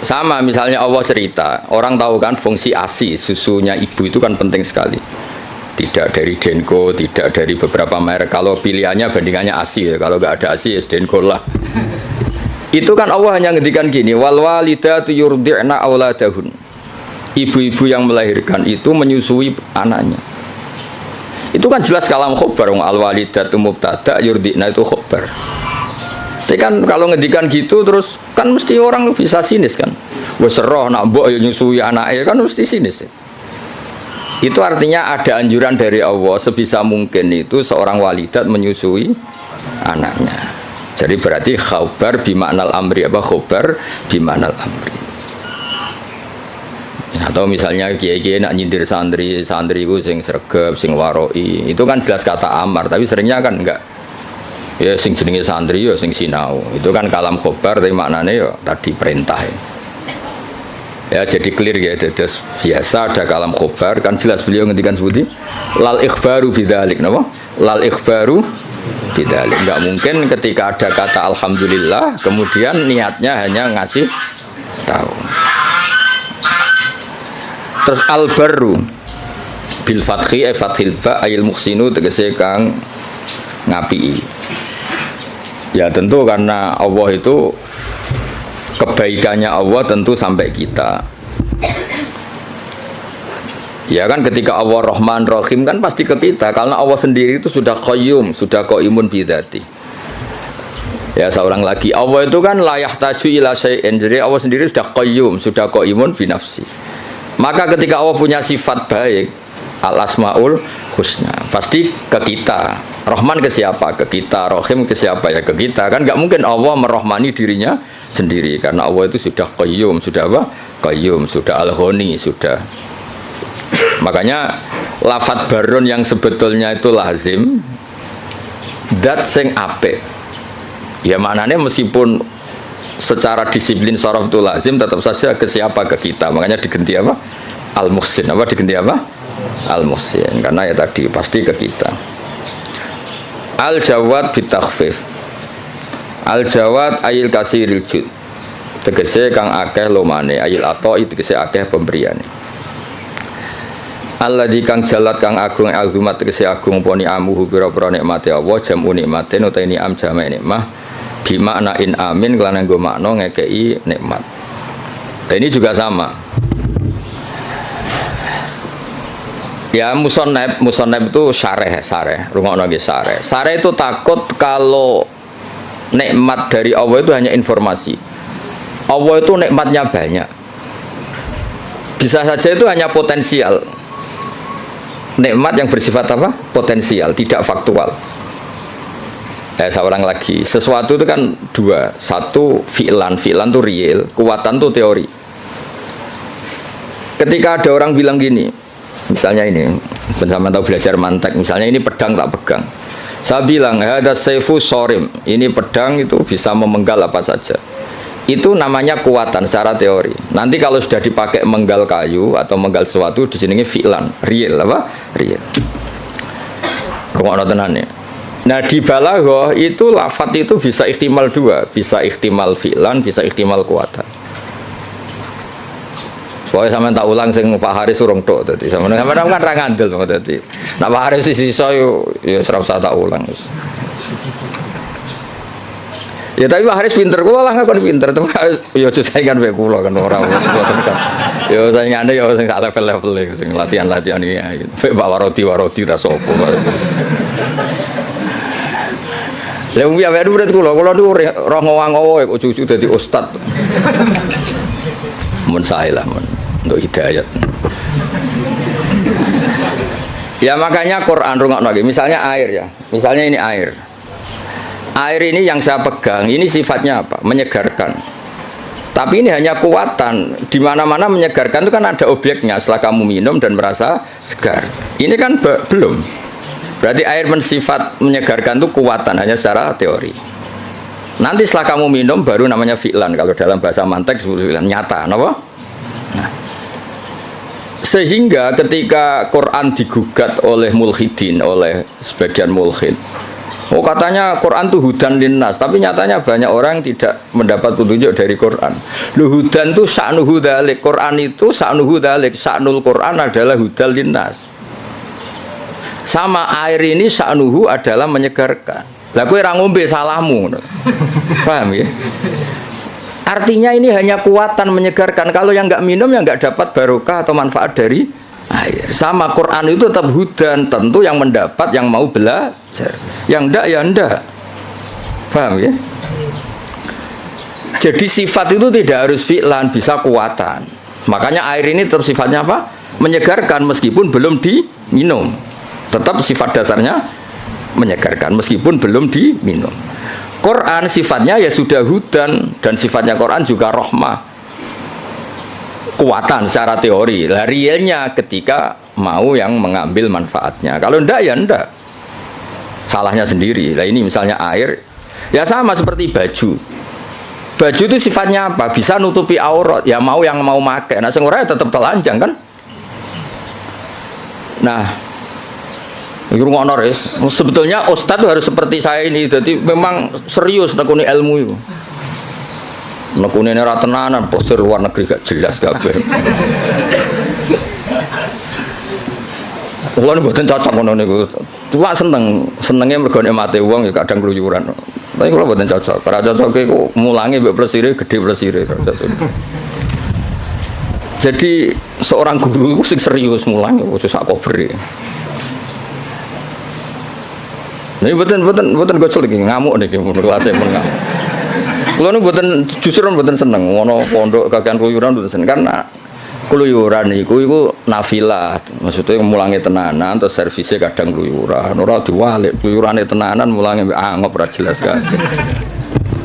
sama misalnya Allah cerita, orang tahu kan fungsi ASI, susunya ibu itu kan penting sekali. Tidak dari Denko, tidak dari beberapa merek. Kalau pilihannya bandingannya ASI ya. Kalau nggak ada ASI ya Denko lah. Itu kan Allah hanya ngendikan gini, wal walidatu yurdi'na auladahun. Ibu-ibu yang melahirkan itu menyusui anaknya. Itu kan jelas kalam khobar, al walidatu mubtada yurdi'na itu khobar. Tapi kan kalau ngedikan gitu terus kan mesti orang bisa sinis kan. Wes roh nak mbok yo nyusui anake kan mesti sinis. Itu artinya ada anjuran dari Allah sebisa mungkin itu seorang walidat menyusui anaknya. Jadi berarti khabar bimaknal amri apa khabar bimaknal amri. Atau misalnya kiai-kiai nak nyindir santri itu sing sregep, sing waroi, itu kan jelas kata amar, tapi seringnya kan enggak. Ya sing jenenge santri ya sing sinau. Itu kan kalam khobar tapi maknanya ya tadi perintah. Ya jadi clear ya, terus biasa ada kalam khobar kan jelas beliau ngendikan seperti lal ikhbaru bidzalik, napa? Lal ikhbaru bidzalik. Enggak mungkin ketika ada kata alhamdulillah kemudian niatnya hanya ngasih tahu. Terus al-barru bil fathi fathil ba ayil muhsinu tegese kang ngapi. Ya tentu karena Allah itu kebaikannya Allah tentu sampai kita. Ya kan ketika Allah Rahman Rahim kan pasti ke kita karena Allah sendiri itu sudah qayyum, sudah qaimun bidzati. Ya seorang lagi Allah itu kan la yahtaju ila syai'in. Jadi Allah sendiri sudah qayyum, sudah qaimun bi nafsi. Maka ketika Allah punya sifat baik, al-asmaul husna, pasti ke kita. Rahman ke siapa? Ke kita. Rahim ke siapa? Ya ke kita. Kan nggak mungkin Allah merahmani dirinya sendiri karena Allah itu sudah qayyum, sudah apa? Qayyum, sudah al-ghani, sudah. Makanya lafadz barun yang sebetulnya itu lazim dat sing apik. Ya maknanya meskipun secara disiplin sorof itu lazim tetap saja ke siapa? Ke kita. Makanya diganti apa? Al-muhsin. Apa diganti apa? Al-muhsin. Karena ya tadi pasti ke kita. Al-jawad bitakhfif. Al-jawad ayil kasiril jud. tegese kang akeh lomane ayil atoi tegese akeh pemberiane alladzi kang jalat kang agung azumat tegese agung poni amuhu pira-pira nikmate Allah jam nikmate utawa ni'am jame nikmah bi makna in amin kelan nggo makna ngekeki nikmat. Dan ini juga sama ya. Musonab itu syareh rungokno nggih syareh itu takut kalau nikmat dari Allah itu hanya informasi. Allah itu nikmatnya banyak. Bisa saja itu hanya potensial. Nikmat yang bersifat apa? Potensial, tidak faktual. Saya ulang lagi. Sesuatu itu kan dua. Satu fi'lan itu real, kekuatan itu teori. Ketika ada orang bilang gini, misalnya ini, bersama tahu belajar mantek, misalnya ini pedang tak pegang. Saya bilang, ada saifu sorim. Ini pedang itu bisa memenggal apa saja. Itu namanya kekuatan secara teori. Nanti kalau sudah dipakai menggal kayu atau menggal sesuatu dijenengi fi'lan, real apa? Real. Rungokno tenan ya. Nah di balaghah itu lafadz itu bisa ihtimal dua, bisa ihtimal fi'lan, bisa ihtimal kekuatan. Soalnya sama tak ulang sing Pak Haris urung tok dadi sama kan ra ngandel dadi. Nah Pak Haris sisa yo ya ora usah tak ulang wis. Ya tapi Pak Haris pinter, kula lah ngakon pinter, tapi ya aja saingan wae kula kan ora mboten kan. Ya saingane ya sing sak level-level sing latihan-latihan iki. Pak Warodi ta sapa. Lah wong piye urip kula niku roh ngowang-ngowo kok cucu dadi ustad. Mun sae lah mun untuk hidayat. Ya makanya Quran rungokno nggih, misalnya air ya. Misalnya ini air. Air ini yang saya pegang, ini sifatnya apa? Menyegarkan. Tapi ini hanya kekuatan. Di mana-mana menyegarkan itu kan ada objeknya. Setelah kamu minum dan merasa segar. Ini kan belum. Berarti air bersifat menyegarkan itu kekuatan hanya secara teori. Nanti setelah kamu minum baru namanya fi'lan. Kalau dalam bahasa mantek fi'lan nyata, apa? Nah. Sehingga ketika Quran digugat oleh mulhidin, oleh sebagian mulhid, oh katanya Quran itu hudan linnas, tapi nyatanya banyak orang tidak mendapat petunjuk dari Quran. Hudan itu sa'nuhu dzalik, Quran itu sa'nuhu dzalik, sa'nul Quran adalah hudal linnas. Sama air ini sa'nuhu adalah menyegarkan. Lah kowe ora ngombe salahmu. Paham ya? Artinya ini hanya kekuatan menyegarkan. Kalau yang enggak minum yang enggak dapat barokah atau manfaat dari air. Sama Quran itu tetap hudan, tentu yang mendapat yang mau belajar. Yang enggak ya enggak. Paham ya? Jadi sifat itu tidak harus fi'lan, bisa kekuatan. Makanya air ini tetap sifatnya apa? Menyegarkan meskipun belum diminum. Tetap sifat dasarnya menyegarkan meskipun belum diminum. Quran sifatnya ya sudah hudan dan sifatnya Quran juga rahmah. Kuatan secara teori. Lah realnya ketika mau yang mengambil manfaatnya. Kalau ndak ya ndak. Salahnya sendiri. Lah ini misalnya air ya sama seperti baju. Baju itu sifatnya apa? Bisa nutupi aurat. Ya mau yang mau pakai. Nah sing ora tetap telanjang kan? Nah, ngurung res. Sebetulnya ustadz harus seperti saya ini. Jadi memang serius nekuni ilmu itu. Nekuni ora tenanan, posir luar negeri gak jelas kabeh. Kulo mboten cocok ngono niku. Cuma senenge mergo nikmate wong ya kadang kluyuran. Tapi kulo mboten cocok. Ora cocoke ku mulangi mbek plesire gede plesire. Jadi seorang guru itu sing serius mulang ojo sak kober. Ini buatan gocol lagi ngamuk nih kelasnya pun ngamuk. Kalau ini buatan seneng, ngono pondok kagian keluyuran buatan seneng karena keluyuran itu nafilah, maksudnya mulangi tenanan atau servisnya kadang keluyuran, orang diwalik keluyurannya tenanan mulangi angop ora jelas kan,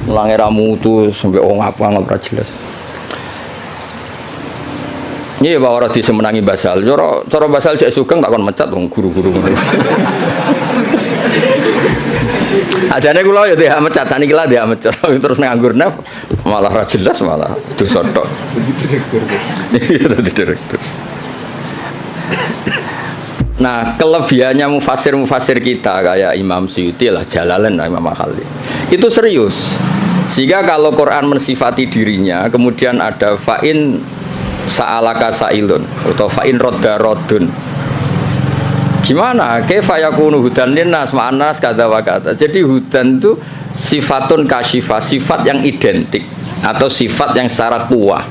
mulangi ramutu sampai apa angop ora jelas. Ini Pak Waradi semenangi basal, cara basal cek sugeng tak kon mecat wong guru-guru. Ajane kula ya dia mecat saniki lah dia mecat terus nganggur naf malah ra jelas malah dosa tok. Direktur. Nah, kelebihannya mufasir kita kayak Imam Suyuti lah Jalalain Imam Khalil. Itu serius. Sehingga kalau Quran mensifati dirinya, kemudian ada fa'in sa'alaka sa'ilun atau fa'in rodda rodun. Gimana? Kaifa yakunu hudan linnas ma'anas kata wa kata. Jadi hudan itu sifatun kasyifah, sifat yang identik atau sifat yang secara kuah.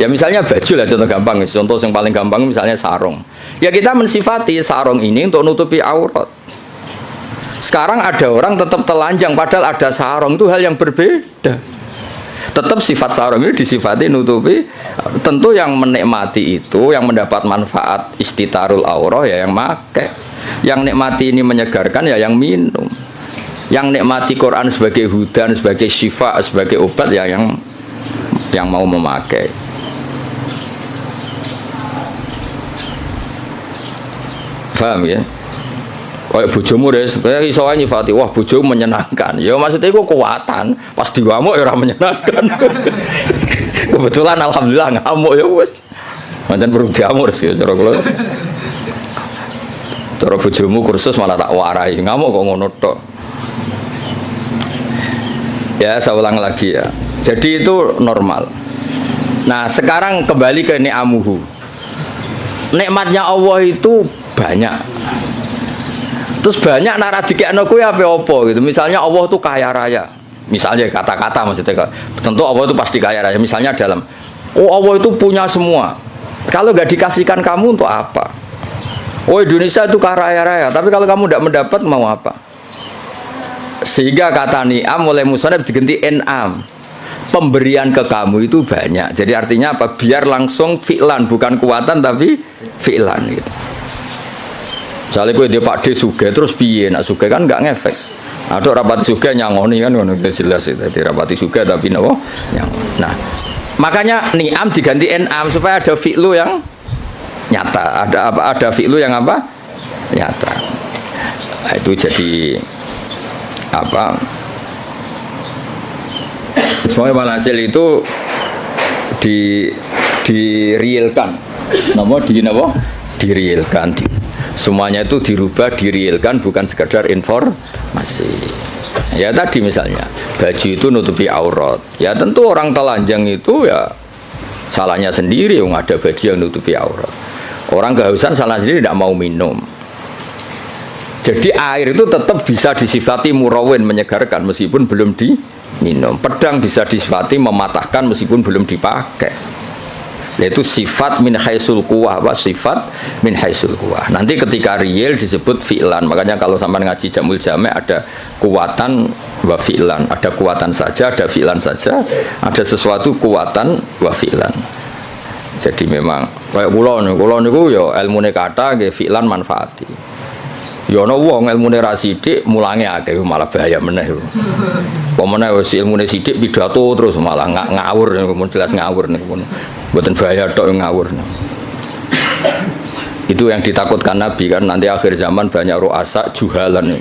Ya misalnya baju lah contoh gampang, contoh yang paling gampang misalnya sarung. Ya kita mensifati sarung ini untuk nutupi aurat. Sekarang ada orang tetap telanjang padahal ada sarung, itu hal yang berbeda. Tetap sifat sarung ini disifati nutupi. Tentu yang menikmati itu, yang mendapat manfaat istitarul aurah ya yang make. Yang nikmati ini menyegarkan ya yang minum. Yang nikmati Quran sebagai hudan, sebagai syifa, sebagai obat ya yang mau memakai. Paham ya? Kayak bojomu deh, kayak iso ae nyifati, wah bojomu menyenangkan. Ya maksudnya itu kekuatan, pas diwamuk ya ora menyenangkan. Kebetulan alhamdulillah ngamuk ya wis. Pancen perlu diamuk ya cara kula. Cara bojomu kursus malah tak warai, ngamuk kok ngono tok. Ya, saya ulang lagi ya. Jadi itu normal. Nah, sekarang kembali ke ni'amuhu. Nikmatnya Allah itu banyak. Terus banyak nara dikekno kuwi apa gitu. Misalnya Allah itu kaya raya. Misalnya kata-kata maksudnya. Tentu Allah itu pasti kaya raya. Misalnya dalam Allah itu punya semua. Kalau nggak dikasihkan kamu untuk apa? Indonesia itu kaya raya. Tapi kalau kamu tidak mendapat mau apa? Sehingga kata ni'am oleh musannaf diganti en'am. Pemberian ke kamu itu banyak. Jadi artinya apa? Biar langsung fi'lan, bukan kuatan tapi fi'lan gitu. Misalnya gue dia Pak D suge terus piye, nak suge kan nggak ngefek. Ada rapati suge nyangoni kan, udah jelas itu. Jadi rapati suge tapi nopo nyangoni. Nah, makanya ni'am diganti en'am supaya ada fi'lu yang nyata. Ada fi'lu yang apa? Nyata. Nah, itu jadi apa? Semuanya walhasil itu direalkan. Direalkan. Semuanya itu dirubah, direalkan, bukan sekedar informasi. Ya tadi misalnya baju itu nutupi aurat. Ya tentu orang telanjang itu ya salahnya sendiri, yang ada baju yang nutupi aurat. Orang kehausan salah sendiri, tidak mau minum. Jadi air itu tetap bisa disifati murawin, menyegarkan meskipun belum diminum. Pedang bisa disifati mematahkan meskipun belum dipakai. Yaitu sifat min haisul quwah, sifat min haisul quwah. Nanti ketika real disebut fi'lan. Makanya kalau sampai ngaji Jamul Jami' ada kuwatan wa fi'lan, ada kuwatan saja, ada fi'lan saja, ada sesuatu kuwatan wa fi'lan. Jadi memang kayak kula niku ya ilmune kata nggih fi'lan manfaati. Ya ana wong ilmune ra sithik mulange akeh malah bahaya meneh. Pemene wis ilmune sithik pidato terus malah ngawur, jelas ngawur niku. Mboten bahaya tok ngawur. Itu yang ditakutkan Nabi kan, nanti akhir zaman banyak ru'asa juhalan.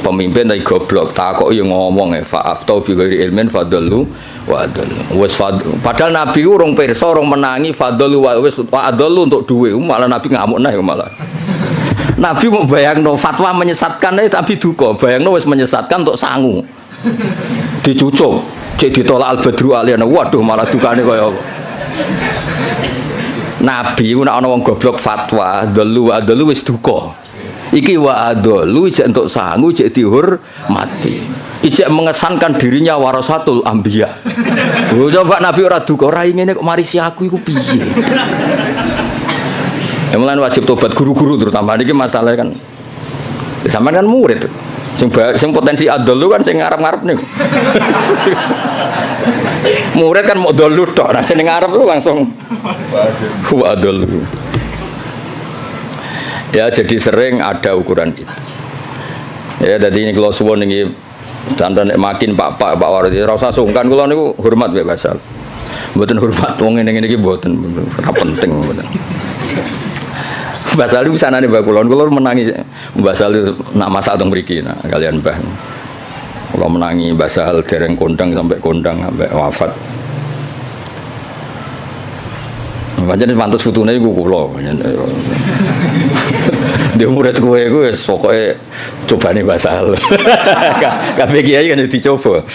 Pemimpin tapi goblok, takoki ngomong fa'aftau bi ghairi ilmin fadallu wa adallu. Wis padahal Nabi urung pirsa, urung menangi fadallu wa wis adallu untuk duwe, malah Nabi ngamuk nah malah. Nabi mau bayangno fatwa menyesatkan tapi duka, bayangno wis menyesatkan untuk sangu. Dicucuk, cek ditolak al-badru aliyana. Waduh malah dukane kaya apa. Nabi nek ana wong goblok fatwa, dalu wis duka. Iki wa adalu cek entuk sangu, cek dihormati. Ijek mengesankan dirinya warasatul anbiya. Lho coba Nabi ora duka, ora ngene kok marisi aku iku piye. Mulane wajib tobat guru-guru terutama niki masalah kan. Sampeyan kan murid. Sing potensi adol kan sing ngarep-ngarep niku. Murid kan mau dolu tok, nah sing ngarep lu langsung adol. Ya jadi sering ada ukuran itu. Ya jadi ini kalau suwun niki dandan makin Pak Wardi ora usah sungkan kula niku hormat mbek Basal. Mboten hormat wong ngene-ngene iki mboten penting mboten. Basal bisa nane Mbak Kulon menangi Basal nak masak teng mriki nah kalian Mbah. Kula menangi Basal dereng kondang sampai wafat. Pancen pantes futune iku kula. Dia murid gue pokoknya coba nih bahasa hal. Kabeh kiai kan dicoba.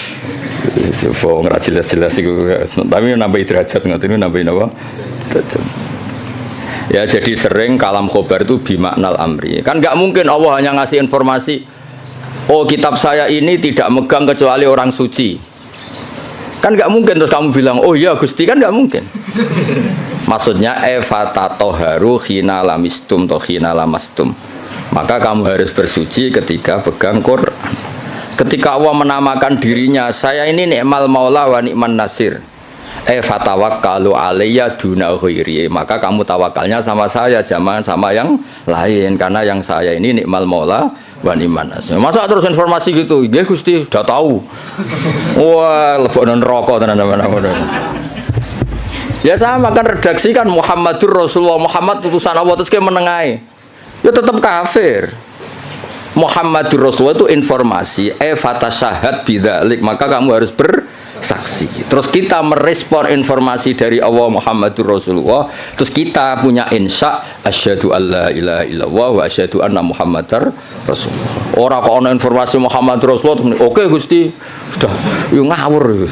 Coba nggak jelas-jelas itu. Tapi nambah derajat nggak ini nambahin apa? Derajat. Ya jadi sering kalam khobar itu bimaknal amri. Kan nggak mungkin Allah hanya ngasih informasi. Oh kitab saya ini tidak megang kecuali orang suci. Kan nggak mungkin terus kamu bilang oh iya Gusti, kan nggak mungkin. Maksudnya efatatoharu khina lamistum toh khina lamastum. Maka kamu harus bersuci ketika pegang Quran. Ketika Allah menamakan dirinya, saya ini ni'mal maula wa ni'man nasir. Fatawakkalu alayya duna ghairi. Maka kamu tawakalnya sama saya, jangan sama yang lain, karena yang saya ini nikmal maula wa ni'man nasir. Masa terus informasi gitu? Nggih Gusti, sudah tahu. Wah, lebokno neraka tenan-tenan. Ya sama kan redaksi kan Muhammadur Rasulullah, Muhammad utusan Allah, terus ke menengahi. Ya tetap kafir. Muhammadur Rasulullah itu informasi, fatasyahat bidzalik, maka kamu harus bersaksi. Terus kita merespon informasi dari Allah Muhammadur Rasulullah, terus kita punya insya asyhadu alla ilaha illallah wa asyhadu anna Muhammadar Rasulullah. Ora kok ana informasi Muhammadur Rasulullah, oke Gusti, sudah yo ngawur.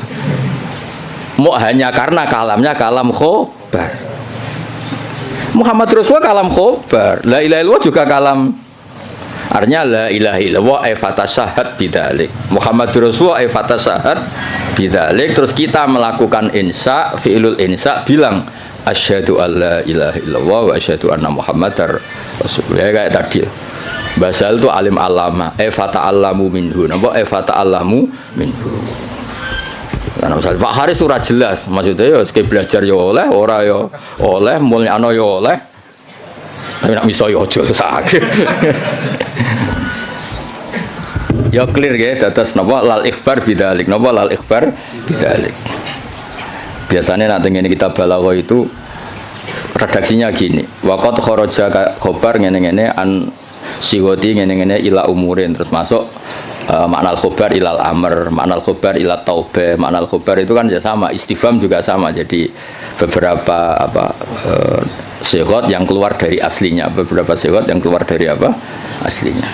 Mau hanya karena kalamnya kalam khobar. Muhammad Rasulullah kalam khobar, la ilaha illallah juga kalam. Artinya la ilaha illallah fatasyahat bidzalik. Muhammad Rasulullah fatasyahat bidzalik. Terus kita melakukan insya, fi'lul insya, bilang asyhadu alla ilaha illallah wa asyhadu anna Muhammadar Rasulullah. Ya kayak tadi. Basal itu alim alama, fata'allamu minhu. Napa fata'allamu minhu. Karena misalnya Pak Haris surat jelas, maksudnya ya sekali belajar ya oleh, ora ya oleh, mulai ano ya oleh, tapi nak miso ya ojo sakit. Ya clear ya, dados napa lal ikhbar bidzalik, napa lal ikhbar bidzalik. Biasanya nanti ini kita balagha itu redaksinya gini, waqad kharaja khobar ngene-ngene an siwati ngene-ngene ila umurin, terus masuk makna al-khobar ilal amr, makna al-khobar ilal taubah. Makna al-khobar itu kan ya sama, istifham juga sama. Jadi beberapa sighot yang keluar dari aslinya, beberapa sighot yang keluar dari apa? Aslinya.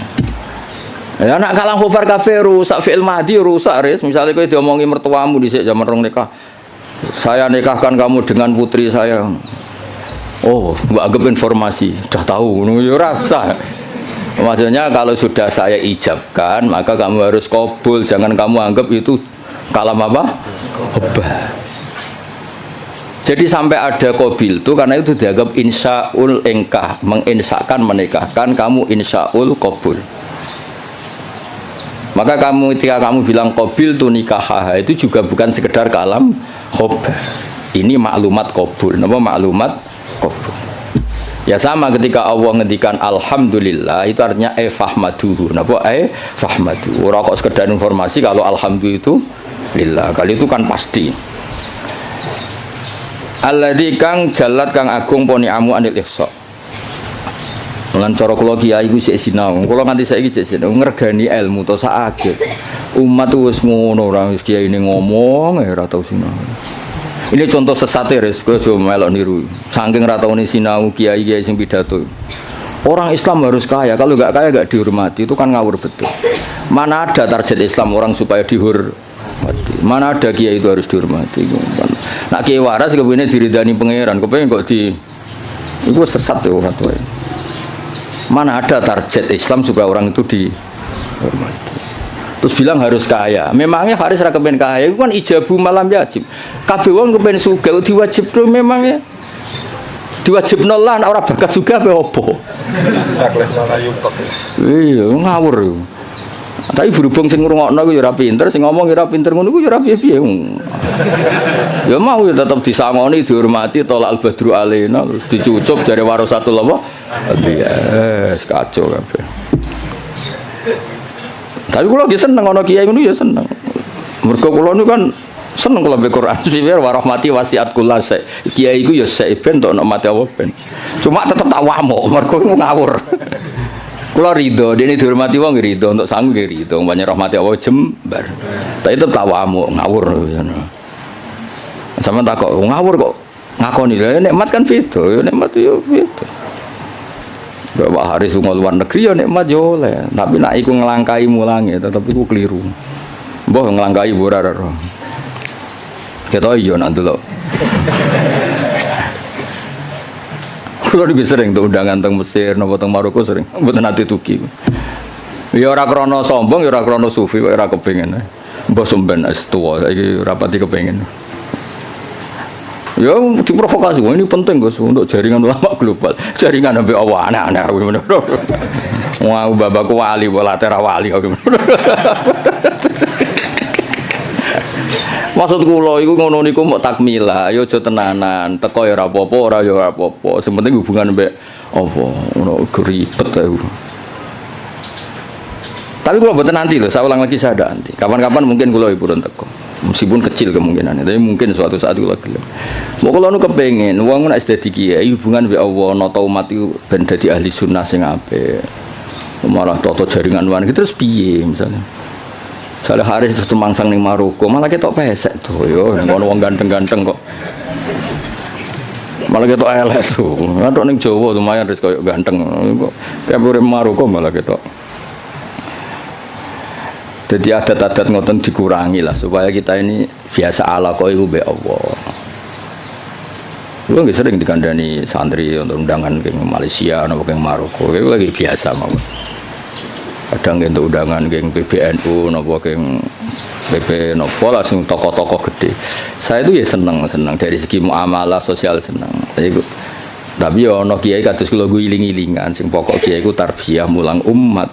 Ya nak kalang khobar kabeh rusak, fi'il madhi rusak, ris. Misalnya kowe diomongi mertuamu dhisik zaman rong nikah. Saya nikahkan kamu dengan putri saya. Oh, mbak anggap informasi, sudah tahu, ya rasa. Maksudnya kalau sudah saya ijabkan, maka kamu harus qabul, jangan kamu anggap itu kalam apa? Khobar. Jadi sampai ada qabil itu karena itu dianggap insyaul engkah, menginsyakan menikahkan, kamu insyaul qabul. Maka kamu ketika kamu bilang qabil tu nikah, itu juga bukan sekedar kalam khobar. Ini maklumat qabul. Napa maklumat qabul? Ya sama ketika Allah ngendikan alhamdulillah, itu artinya fahmaduhu. Napa fahmadu. Ora kok sekedar informasi kalau alhamdulillah itu lillah. Kali itu kan pasti. Alladzi kang jalat kang agung poni amu anil ihsa. Lan cara kula kiai iku sik sinau. Kula nganti saiki sik sinau ngregani ilmu to sakake. Umat wis ngono ora kiai ini ngomong ora tau sinau. Ini contoh sesat res, kowe aja melok niru. Saking ra taune sinau kiai-kiai sing pidato. Orang Islam harus kaya, kalau nggak kaya nggak dihormati, itu kan ngawur betul. Mana ada target Islam orang supaya dihormati? Mana ada kiai itu harus dihormati? Nak kiai waras kepengine diridani pangeran, kepengin kok di itu sesat ya orang tua. Mana ada target Islam supaya orang itu dihormati? Terus bilang harus kaya. Memangnya Haris ra kepen kaya, itu kan ijabu malam wajib. Kabeh wong kepen sugih diwajibno memangnya. Diwajibno lan ora bakat juga apa opo. Iya, ngawur yo. Tapi berhubung sing ngrungokno ku ya ora pinter, sing ngomong ya ora pinter ngono ku ya ora piye-piye. Ya mau ya tetep disangoni, dihormati, tolak al-badru alaina, terus dicucup jare warasatul apa? Iya, kacau kabeh. Tapi kula nggih seneng ana kiai ngono ya seneng. Mergo kula niku kan seneng kula baca Quran. Biar warahmati wasiat kula sek. Kiai iku ya sek ben tok nek mati apa ben. Cuma tetep tak wamuk mergo ngawur. Kula rido, dene dihormati wong rido, untuk sangu nggih rido, banyak rahmati Allah jembar. Tapi tetep tak wamuk ngawur ngono. Sampeyan tak kok ngawur kok ngakoni lha nikmat kan beda, ya nikmat yo beda. Pak Haris lunga luar negeri ya nikmat yo oleh, tapi nak iku ngelangkai mulange tetep iku keliru. Mbah ngelangkai ora ora. Ketok yo nak delok. Kulo iki sering tuh undangan teng Mesir napa teng Maroko sering, mboten nate tuki. Ya ora krana sombong, ya ora krana sufi, ora kepengin. Mbah sampean es tuwa saiki ora pati kepengin. Ya diprovokasi, ini penting Gus untuk jaringan ulama global. Jaringan sampai Allah aneh-aneh aku bener. Wah, babakku wali, bola tera wali aku. Maksud kula iku ngono niku mok takmila, ya aja tenanan. Teko ya ora apa-apa, ora ya ora apa-apa. Sing penting hubungan mbek apa, ngono ribet aku. Tapi kula mboten nanti lho, saya ulang lagi saya ada nanti. Kapan-kapan mungkin kula purun teko. Meskipun kecil kemungkinannya, tapi mungkin suatu saat kula gelem. Mau kula nu kepengin wong nek dadi kiai hubungan mbek Allah nata umat iku ben dadi ahli sunnah sing apik. Malah toto jaringan wan terus piye misalnya. Saleh Haris terus tumangsang ning Maroko, malah ketok pesek tuh yo ngono wong ganteng-ganteng kok. Malah ketok elek tuh. Ngatok ning Jawa lumayan wis koyo ganteng kok. Kabeh Maroko malah ketok. Jadi adat-adat ngoten dikurangi lah supaya kita ini biasa ala kok iku mbek Allah. Lu nggih sering dikandani santri untuk undangan ke Malaysia napa ke Maroko, itu lagi biasa mawon. Kadang untuk undangan ke PBNU napa ke PP napa langsung tokoh-tokoh gede. Saya itu ya seneng dari segi muamalah sosial seneng. Tapi ya ana kiai kados kula guling-gilingan sing pokok kiai iku tarbiyah mulang umat.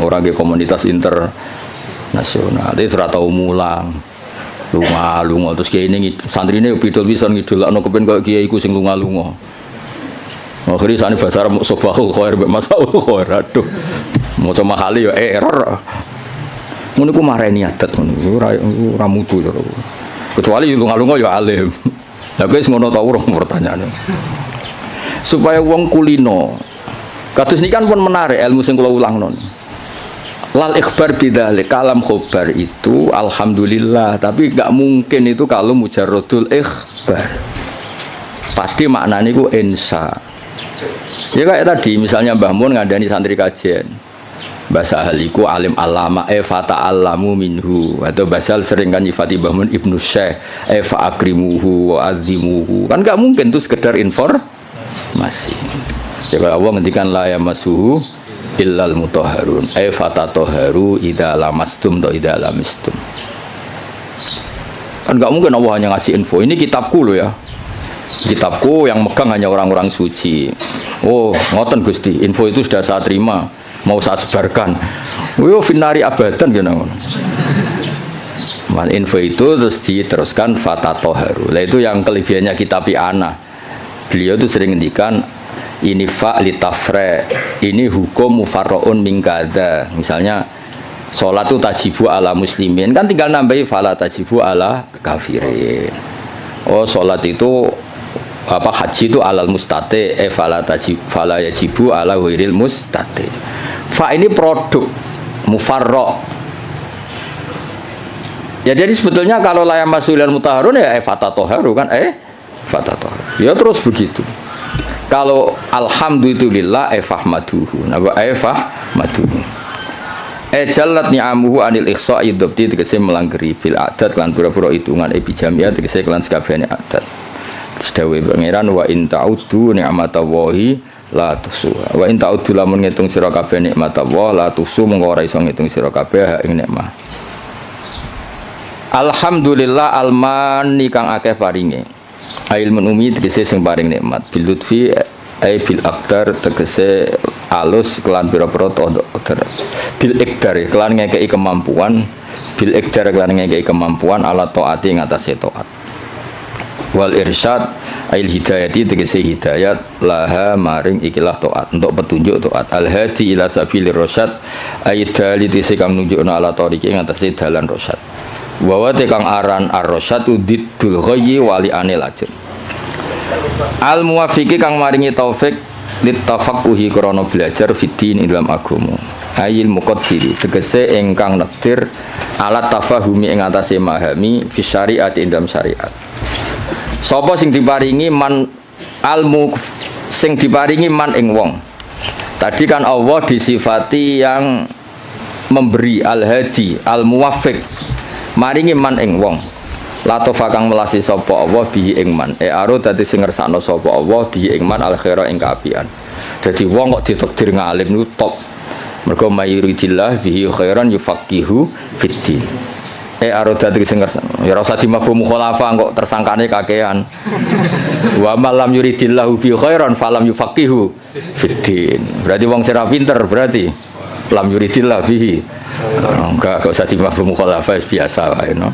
Ora ke komunitas nasional, itu ora tau mulang. Lunga terus kiai ini santrine pidol pisan ngidolakno kepen kaya kiai iku sing lunga-lunga. Akhire sane bahasa Arab sobahul khair mek masaul khair. Aduh. Maca mahali ya error. Ngono ku mareni adat ngono. Ora mutu to. Kecuali lunga-lunga ya alim. Lah wis ngono ta urung pertanyaane. Supaya wong kulino. Kados niki kan pun menarik ilmu sing kula ulangno. Lal ikhbar bidzalik, kalam khobar itu alhamdulillah, tapi enggak mungkin itu kalau mujarradul ikhbar. Pasti maknanya itu insya. Ya kayak tadi misalnya Mbah Mun ngandani santri kajian. Bahasa haliku alim alama fata'allamu minhu, atau bahasa sering kan nyifati Mbah Mun Ibnu Syekh fa'akrimuhu wa azimuhu. Kan enggak mungkin itu sekedar informasi. Jadi Allah ngendikan la yamassuhu illal mutahharun fatatoharu idza lamastum atau idza lamistum. Kan enggak mungkin Allah hanya ngasih info. Ini kitabku loh ya. Kitabku yang megang hanya orang-orang suci. Oh, ngoten Gusti, info itu sudah saya terima, mau saya sebarkan. Yo finari abadan gitu. Man info itu terus diteruskan fatatoharu. Lah itu yang kelebihannya kitab ana. Beliau itu sering ngendikan ini fa litafre, ini hukum mufarraun min kada. Misalnya salat itu tajibu ala muslimin, kan tinggal nambahi fala tajibu ala kafirin. Oh, salat itu apa, haji itu alal mustate fala yajibu ala ghairil mustate. Fa ini produk mufarra. Ya jadi sebetulnya kalau la yamasul mutahharun ya fatatoharu kan fatatoharu. Ya terus begitu. Kalau alhamdulillah fahmaduhu napa fahmaduhu jallat ni'amuhu anil ihsa'i dzabti tegese melanggeri fil adat lan pura-pura hitungan bijamiah tegese kelan sakabehane adat. Sedawe pangeran wa in ta'uddu ni'matallahi la tusuha wa in ta'uddu lamun ngitung sira kabeh nikmatullah la tusu mengko ora iso ngitung sira kabeh ing nikmat. Alhamdulillah almani kang akeh paringe. Ilmun umi tegese sing paring nikmat bil lutfi bil aqdar tegese alus kelan pira-pira qadar bil iqdar kelan ngekeki kemampuan bil iqdar kelan ngekeki kemampuan ala taati ing atase taat wal irsyad ail hidayati tegese hidayat laha maring ikilah taat untuk petunjuk taat al hadi ila sabilir rasyad aidali tegese kang nunjukna ala tariqi ing atase dalan rasyad wa kang aran ar-rasyadu diddul ghayyi wali anil ajr al muwafiqi kang maringi taufik litafaqquhi krana belajar fiddin ing dalam agama ayil muqaddiri tegese ingkang nektir alat tafahumi ing atase memahami fi syariat ing dalam syariat. Sapa sing diparingi man almu sing diparingi man ing wong Tadi kan Allah disifati yang memberi, al-hadi, al-muwaffiq, maringi man ing wong. Latofa kang melasi sapa Allah bihi ing man. Aro dadi sing ngersakno sapa Allah bihi ing man al-khaira ing kaapian. Dadi wong kok ditakdir ngalim niku top. Mergo mayuridillah bihi khairan yufaqihu fiddin. Aro dadi sing ngersakno. Ya ora usah dimafhum mukhalafah kok tersangkane kakean. Wa malam yuridillahu bihi khairan falam yufaqihu fiddin. Berarti wong sira pinter berarti lam yuridillah bihi. Enggak usah dimafhum mukhalafah biasa wae no.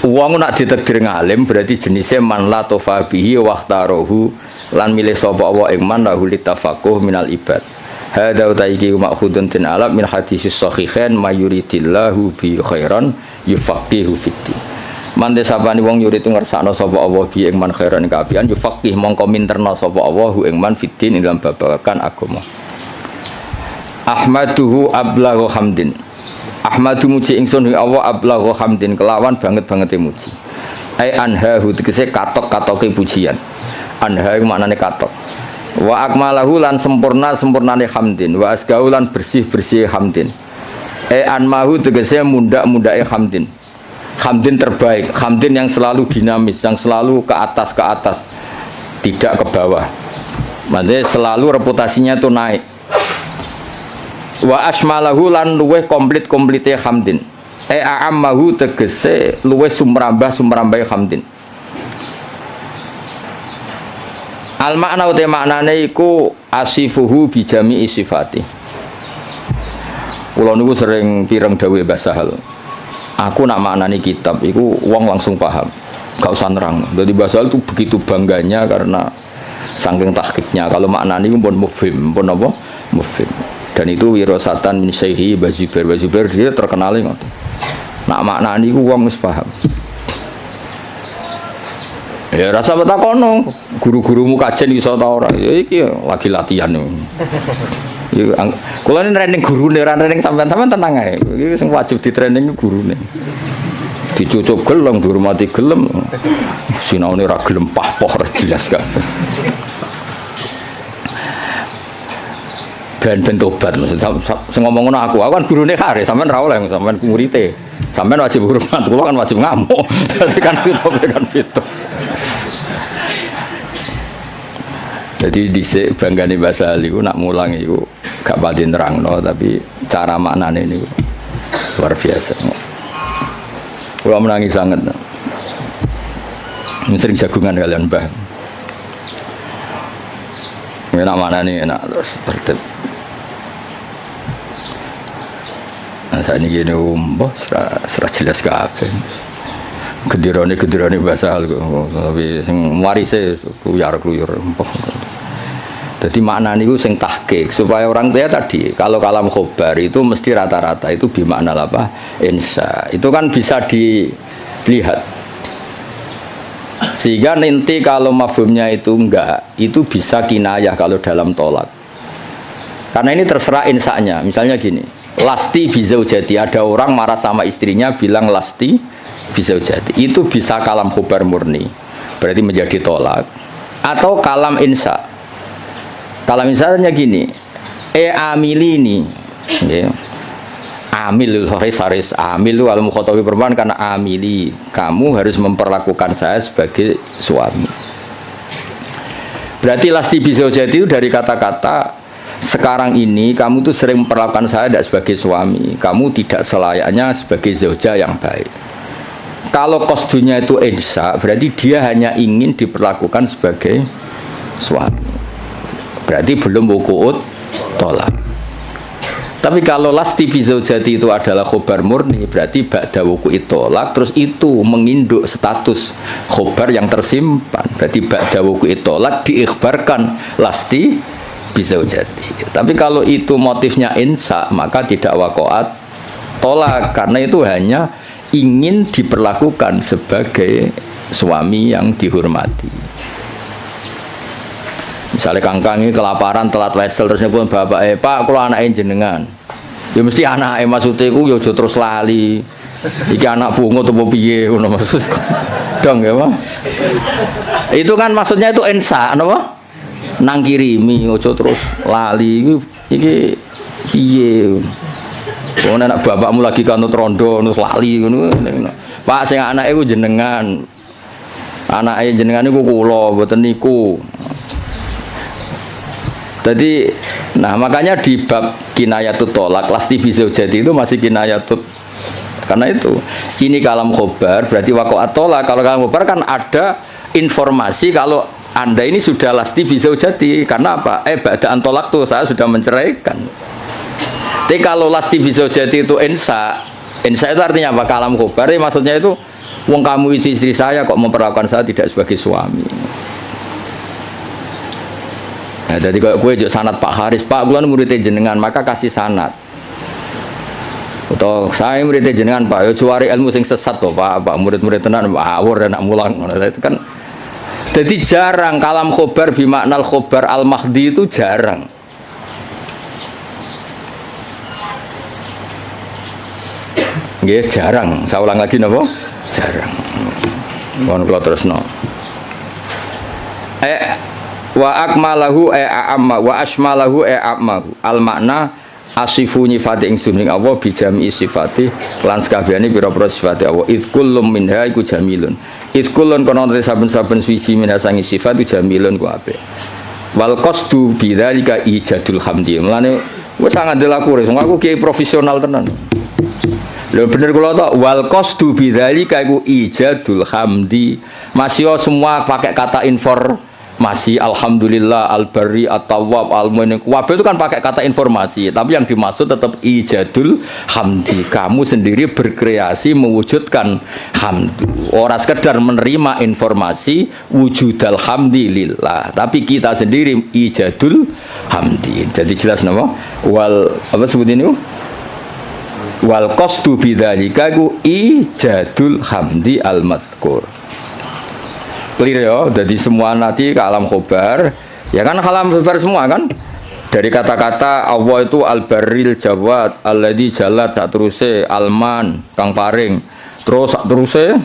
Wong nak ditakdir ngalim berarti jenisnya man la tofa bihi waqtarohu lan milih sapa Allah ing man lahu litafaqquh minal ibad. Hadza utaiki ma'khudun tin alab min hadisis sahihain mayuridillahu bi khairan yufaqihu fiddin. Man desapani wong yurid ngersakno sapa Allah bi ing man khairan kapian yufaqih mongko minterna sapa Allah ing man fiddin ing dalam babagan agama. Ahmaduhu ablaghu hamdin. Ahmadu muji ingsun ing Allah ablaghu hamdin kelawan banget-bangete muji. Ai anhahu tegese katok-katoke pujian. Anha iku maknane katok. Wa akmalahu lan sempurnane hamdin, wa asgau lan bersih-bersih hamdin. Anmahu tegese mundak-mundake hamdin. Hamdin terbaik, hamdin yang selalu dinamis, yang selalu ke atas, tidak ke bawah. Maksudnya selalu reputasinya itu naik. Wa asmalahu lan luweh komplit-komplite hamdin. A'ammahu tegese luweh sumrambah hamdin. Al makna uta maknane iku asifuhu bi jami'i sifati. Kula niku sering pireng dawuh Mbah Sahal. Aku nak maknani kitab iku wong langsung paham. Gak usah nerang. Jadi Mbah Sahal itu begitu bangganya karena saking tahqiqnya. Kalau maknani pun mufhim, pun apa? Mufhim. Dan itu wirasatan min syaihi Bazubair dia terkenal ngoten. Nak maknani ku wong wis paham. Ya rasa betakono, guru-gurumu kajen iso ta ora? Ya iki lagi latihan. Iki kula ini training gurune, ora training sampean-sampean tenang ae. Iki sing wajib di training gurune. Dicucuk gelem, dihormati gelem. Sinaune ora gelem pah-poh ora jelas kabeh. Ben tobat maksudnya sing ngomong ngono aku kan gurune kare sampean ra oleh sampean murid-e sampean wajib hormat kula kan wajib ngamuk dadi kan kita kan itu jadi dhisik banggane bahasa iku nak mulang iku gak pati nerangno tapi cara maknane niku luar biasa kula menangi sanget sering jagungan kalian Mbah enak maknane enak terus tertib. Nah, saat ini gini serah jelas kabeh. Kedirane bahasa hal tapi sing warise kuyar-kuyur. Jadi makna niku sing tahqiq supaya orang tua tadi kalau kalam khobar itu mesti rata-rata itu bermakna apa? Insya. Itu kan bisa dilihat. Sehingga nanti kalau mafhumnya itu enggak, itu bisa kinayah kalau dalam tolak. Karena ini terserah insanya. Misalnya gini, lasti bizaujati, ada orang marah sama istrinya bilang lasti bizaujati. Itu bisa kalam khubar murni, berarti menjadi tolak. Atau kalam insya. Kalam insanya gini, amilini, ya. Amil haris amil al mukhatabi perempuan karena amili kamu harus memperlakukan saya sebagai suami. Berarti lasti bizaujati itu dari kata-kata sekarang ini kamu tuh sering memperlakukan saya tidak sebagai suami, kamu tidak selayaknya sebagai zauja yang baik. Kalau qasdunya itu insya, berarti dia hanya ingin diperlakukan sebagai suami. Berarti belum wuku'ut tolak. Tapi kalau lasti bizaujati itu adalah khobar murni, berarti ba'da wuku'it tolak, terus itu menginduk status khobar yang tersimpan. Berarti ba'da wuku'it tolak diikhbarkan lasti bizaujati. Tapi kalau itu motifnya insya, maka tidak wakoat tolak, karena itu hanya ingin diperlakukan sebagai suami yang dihormati. Misalnya kangkang ini kelaparan telat wesel terus nyebut bapak Pak kalau anaknya jenengan ya mesti anaknya maksudnya aku ya terus lali iki anak bungo atau piye ngono maksudku dong ya Pak itu kan maksudnya itu ensa apa nang kirimi ojo terus lali iki piye. Wong anak bapakmu lagi kanut rondo terus lali ngono. Pak sing anake ku jenengan. Anake jenengan niku kula mboten niku. Jadi, nah makanya di bab kinayatut tolak, lasti bizaujati itu masih kinayatut. Karena itu, ini kalam khobar, berarti waqa'at tolak. Kalau kalam khobar kan ada informasi kalau Anda ini sudah lasti bizaujati. Karena apa? Ba'da'an tolak tuh saya sudah menceraikan. Tapi kalau lasti bizaujati itu insa itu artinya apa? Kalam khobar, maksudnya itu, wong kamu itu istri saya kok memperlakukan saya tidak sebagai suami. Nah, jadi kalau gue juga sanad Pak Haris, Pak gue muridnya jenengan, maka kasih sanad. Atau saya muridnya jenengan Pak, yo cuari ilmu sing sesat toh Pak murid-murid tenan awur dan nak mulang. Itu kan, jadi jarang kalam khobar bimaknal khobar al mahdi itu jarang. Nggih jarang. Saya ulang lagi napa? Jarang. Mohon kula terusno. Wa akmalahu a'amma wa asmalahu a'ammahu al makna asifu nyifati ingsun ing Allah bi jami'i sifati lan sakabehane pira-pira sifate Allah id kullum minha iku jamilun id kullun kono saben-saben suci minasangi sifat iku jamilun ku apik wal qasdu bidzalika ijadul hamdi mulane wis sangat delaku wong aku kiai profesional tenan lho bener kula to wal qasdu bidzalika iku ijadul hamdi masih semua pakai kata masih alhamdulillah al-bari at-tawwab al-mu'min kabeh itu kan pakai kata informasi tapi yang dimaksud tetap ijadul hamdi kamu sendiri berkreasi mewujudkan hamdu ora sekedar menerima informasi wujudal hamdi lillah tapi kita sendiri ijadul hamdi jadi jelas napa wal apa sebut ini wal qasdu bidzalika ijadul hamdi al-madhkur clear ya, jadi semua nanti ke alam khobar ya kan alam khobar semua kan dari kata-kata Allah itu al-barril jawad alladzi jalat sak teruse alman kang paring terus sak teruse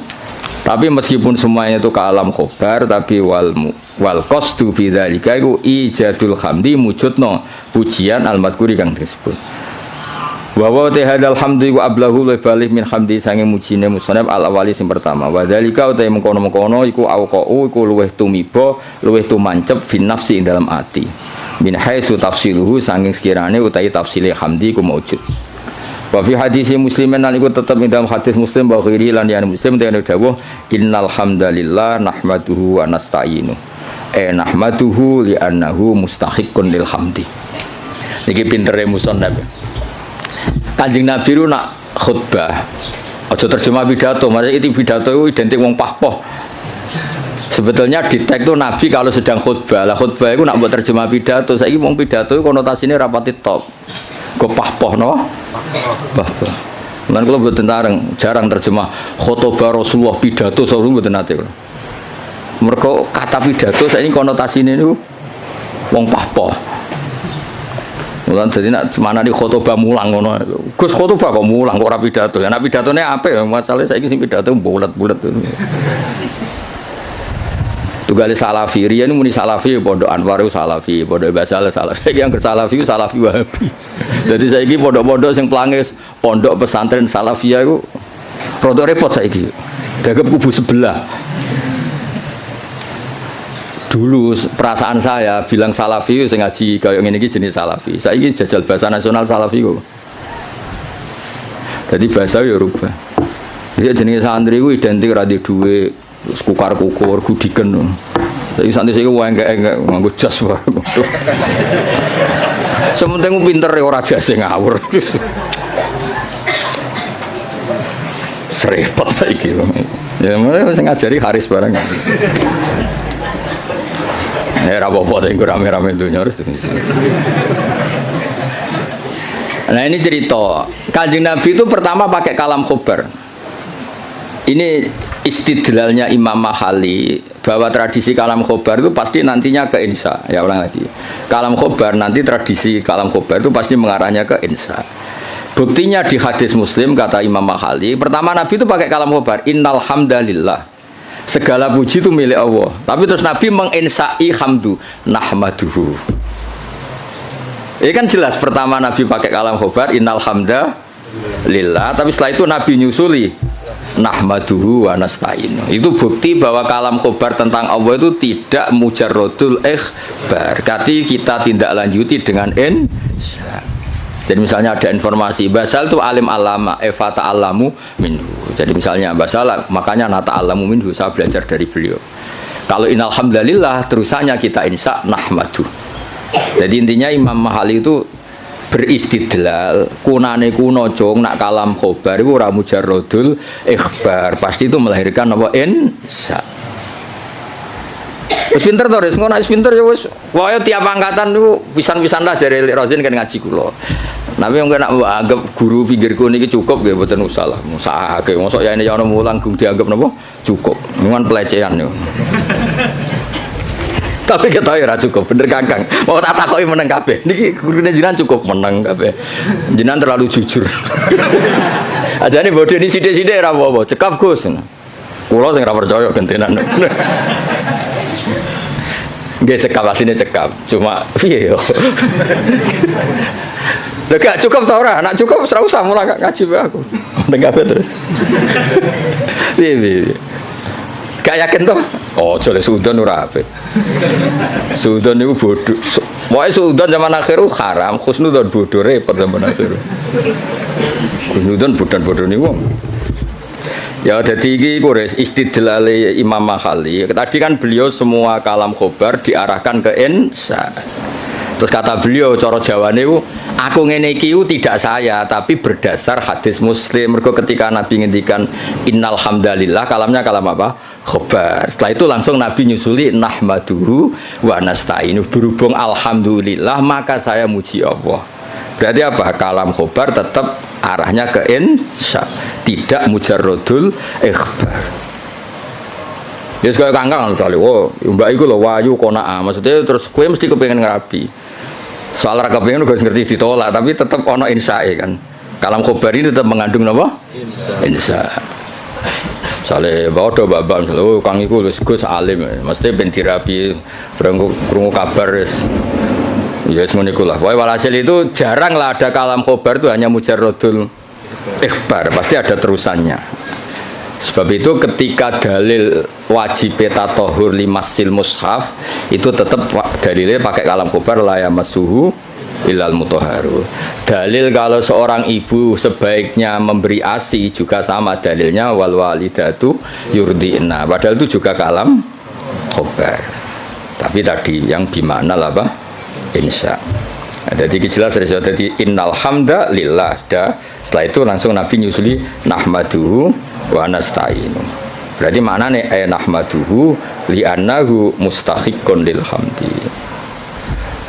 tapi meskipun semuanya itu ke alam khobar tapi wal qasdu bidzalika iku ijadul hamdi mujudno pujian al-madhkuri kang disebut bahwa tehadal hamdi wa ablahu lebalih min hamdi sange mujine musannaf al awali sing pertama wa dzalika uta mengkono-mengkono iku auqau iku luweh tumiba luweh tumancep fin nafsi ing dalam ati min haitsu tafsiluhu sange sekirane utahi tafsile hamdi ku maujud wa fi hadis muslimin lan iku tetep ing dalam hadis muslim wa ghairi lan yang muslim dene dawuh innal hamdalillah nahmaduhu wa nasta'inu nahmaduhu li annahu mustahiqqun lil hamdi iki pintere musannaf Kanjeng Nabi itu nak khutbah aja terjemah pidato maksudnya itu pidato itu identik wong pahpoh sebetulnya di teks itu Nabi kalau sedang khutbah lah khutbah itu nak buat terjemah pidato saya ini wong pidato itu konotasinya rapati top kok pahpoh no pahpoh dan kalau buat jarang terjemah khutbah Rasulullah pidato selalu buat nanti mereka kata pidato saya ini konotasinya itu wong pahpoh mulan jadi nak mana di khotbah mulang ngono. Gus khotbah kok mulang kok ora pidato. Ya nek pidatone apik masalah saiki sing pidato bulet-bulet. Tugale Salafi, riyen muni Salafi pondok Anwar Salafi, pondok Basal Salafi. Yang Salafi Salafi Wahabi. Jadi saiki pondok-pondok sing plangis pondok pesantren Salafiyah iku rada repot saiki. Gagap kubu sebelah. Dulu perasaan saya bilang salafi sing ngaji kaya ngene iki jenis salafi. Saiki jajal bahasa nasional salafi kok. Jadi bahasa ya rubah. Jadi jenis santri ku identik ra di dhuwit, kukar-kukur, gudiken. Saiki santri saiki enggak nganggo jas wae. Sementing pinter ora jase ngawur. Serepot saiki. Ya mulai sing ngajari Haris barang. Apa-apa yang rame-rame dunia harus. Nah ini cerita Kanjeng Nabi itu pertama pakai kalam khobar. Ini istidlalnya Imam Mahali bahwa tradisi kalam khobar itu pasti nantinya ke insya. Ya ulang lagi. Kalam khobar nanti tradisi kalam khobar itu pasti mengarahnya ke insya. Buktinya di hadis Muslim kata Imam Mahali pertama Nabi itu pakai kalam khobar innal hamdalillah. segala puji itu milik Allah. Tapi terus Nabi menginsai hamdu nahmaduhu. Ini kan jelas pertama Nabi pakai kalam khobar innal hamda lillah, tapi setelah itu Nabi nyusuli nahmaduhu wa nasta'inu. Itu bukti bahwa kalam khobar tentang Allah itu tidak mujarrodul ikhbar. Berarti kita tindak lanjuti dengan insya. Jadi misalnya ada informasi Basal itu alim alama fata alamu minhu. Jadi misalnya Basal makanya nata alamu minhu, saya belajar dari beliau. Kalau innalhamdulillah terusannya kita insya nahmadu. Jadi intinya Imam Mahali itu beristidlal kunane kuno cong nak kalam khobar itu ora mujarrodul ikhbar, pasti itu melahirkan apa insya. Wis pinter to, wis ngono wis pinter ya wis. Pokoke tiap angkatan niku pisan-pisan lah dari Rozin kan ngaji kula. Tapi yang nak anggap guru pinggirku niki cukup nggih mboten usah lah. Musahake mosok ya ini ana mulang gung dianggap napa? Cukup. Memang pelecehan niku. Tapi kita ora cukup, bener Kakang. Mau tak takoki meneng kabeh. Niki gurune jenengan cukup meneng kabeh. Jenengan terlalu jujur. Ajane bodoni sithik-sithik ora apa-apa, cekap Gus. Kula sing ora percaya gentenan. Nggih cekap asline cekap. Cuma piye yo. Gak cukup ta ora? Nek cukup ora usah mulang ngaji wae aku. Ndeng kabeh terus. Piye. Gak yakin toh? Oh, jole sudan ora apik. Sudan niku bodoh. Pokoke sudan zaman akhir haram, khusnudzon bodoh repot zaman akhir. Khusnudzon bodoh niku. Ya jadi iki kures istidlale Imam Mahali. Tadi kan beliau semua kalam khobar diarahkan ke insya. Terus kata beliau cara Jawane ku aku ngene iki tidak saya tapi berdasar hadis Muslim. Mergo ketika Nabi ngendikan innal hamdalillah kalamnya kalam apa? Khobar. Setelah itu langsung Nabi nyusuli nahmaduhu wa nasta'inu. Berhubung alhamdulillah maka saya muji Allah. Berarti apa? Kalam khobar tetap arahnya ke insya, tidak mujarrodul ikhbar. Ya sekali kangkang misalnya, oh mbak iku lho wayu kona'ah, maksudnya terus kue mesti kepengen ngerapi. Soal raka pengen juga ngerti ditolak, tapi tetap ono insya kan. Kalam khobar ini tetap mengandung apa? Insya. Misalnya bawa do babak misalnya, oh kang iku Gus alim, maksudnya ben dirapi, krungu kabar ya semuanya ikulah. Walhasil itu jarang lah ada kalam khobar itu hanya mujarrodul ikhbar, pasti ada terusannya. Sebab itu ketika dalil wajib tatohur limasil mushaf itu tetap dalilnya pakai kalam khobar la yamassuhu ilal mutahharu. Dalil kalau seorang ibu sebaiknya memberi ASI juga sama dalilnya wal walidatu yurdi'na. Padahal itu juga kalam khobar. Tapi tadi yang gimana lah Pak? Insya. Nah, jadi jelas jadi innal hamda lillah. Setelah itu langsung Nabi nyusuli nahmaduhu wa nasta'inu. Berarti mana nih nahmaduhu li'annahu mustahiqqun lil hamdi.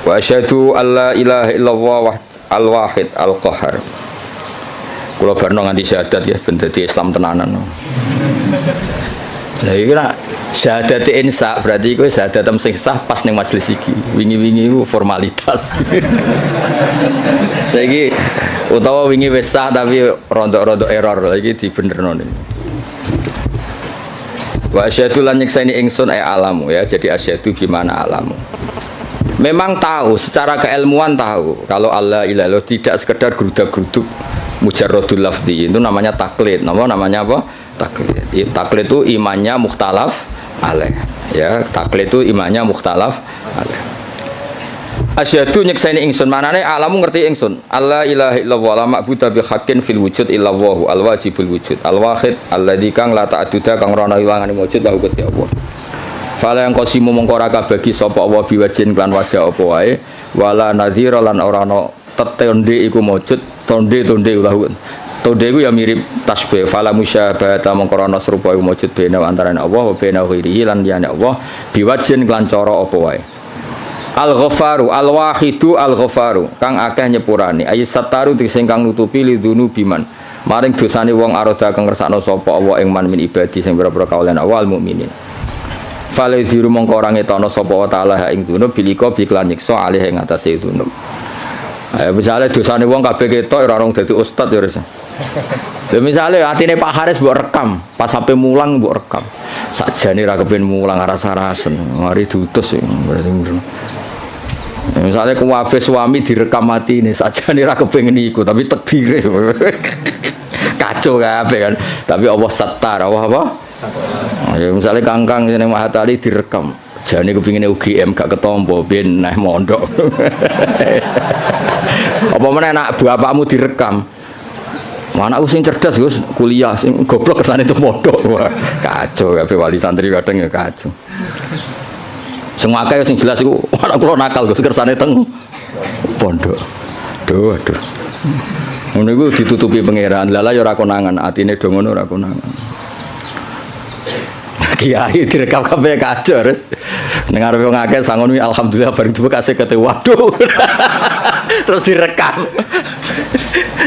Wa asyhadu alla ilaha illallah al-wahid al-qahar. Kula barno nganti syahadat ya ben dadi Islam tenanan. Lah iki nak syahadat insya berarti kowe syahadat sing sah pas ning majelis iki. Wingi-wingi iku formalitas. Saiki utawa wingi wis sah tapi rontok-rontok error lagi dibenerno nih. Wa asyhadu lan nyekseni ingsun alamu ya. Jadi asyhadu gimana alamu. Memang tahu secara keilmuan tahu kalau Allah ilaha tidak sekedar grudak-gruduk mujarrodul lafzi itu namanya taklid. Namanya apa? Taklid. Taklid itu imannya mukhtalaf alaih. Ya, taklid itu imannya mukhtalaf alaih. Asyhadu nyekseni ingsun manane alamu ngerti ingsun. Allah ilaha illallah la ma'budu bi haqqin fil wujud illallah al wajibul wujud al wahid alladzi kang la ta'adduda kang ora ana ilangane wujud lahu Gusti Allah. Fala yang qasimu mongko ora kabagi sapa Allah biwajin lan wajah apa wae wala nadhira lan ora ana tetonde iku wujud tonde lahu. Tonde iku ya mirip tasbih fala musyabahata mongko ana serupa iku wujud bena antarané Allah wa bena ghairihi lan liyane Allah biwajin lan cara apa wae. Al-Ghafaru al-Wahidu al-Ghafaru kang akeh nyepurane ayat sataru sing kang nutupi lidunu biman maring dosane wong aroda kang ngersakno sapa Allah ing man min ibadi sing pira-pira kaulan awal mukminin. Fale diru mongko ora ngetono sapa wa taala ing dunub bilika biklan nyiksa alih ing atase dunub. Ayo misale dosane wong kabeh ketok ora orang dadi ustad ya wis. Ya misalnya atine Pak Haris mbok rekam, pas HP mulang mbok rekam. Sakjane ra kepen mulang rasa-rasen, mari diutus. Ya, misalnya kuwabe suami direkam atine, sakjane ra kepengin iku, tapi takdire. Kacau kabeh kan. Tapi Allah setar, Allah apa? Ya misalnya kangkang jeneng Mahatali direkam. Jane kepingine UGM gak ketompo ben neh mondok. Apa meneh anak bapakmu direkam. Anakku sing cerdas Gus, kuliah sing goblok kesane itu mondok. Wah, kacau kabeh wali santri kadang ya kacau. Sing akeh sing jelas iku anak kula nakal Gus kersane teng pondok. Duh. Ngono iku ditutupi pangeran. Lala ya ora konangan, atine do ngono ora konangan. Kiai direkam kabeh kacau. Ning arep wong akeh sangon alhamdulillah bareng duwe kasih kete waduh. Terus direkam.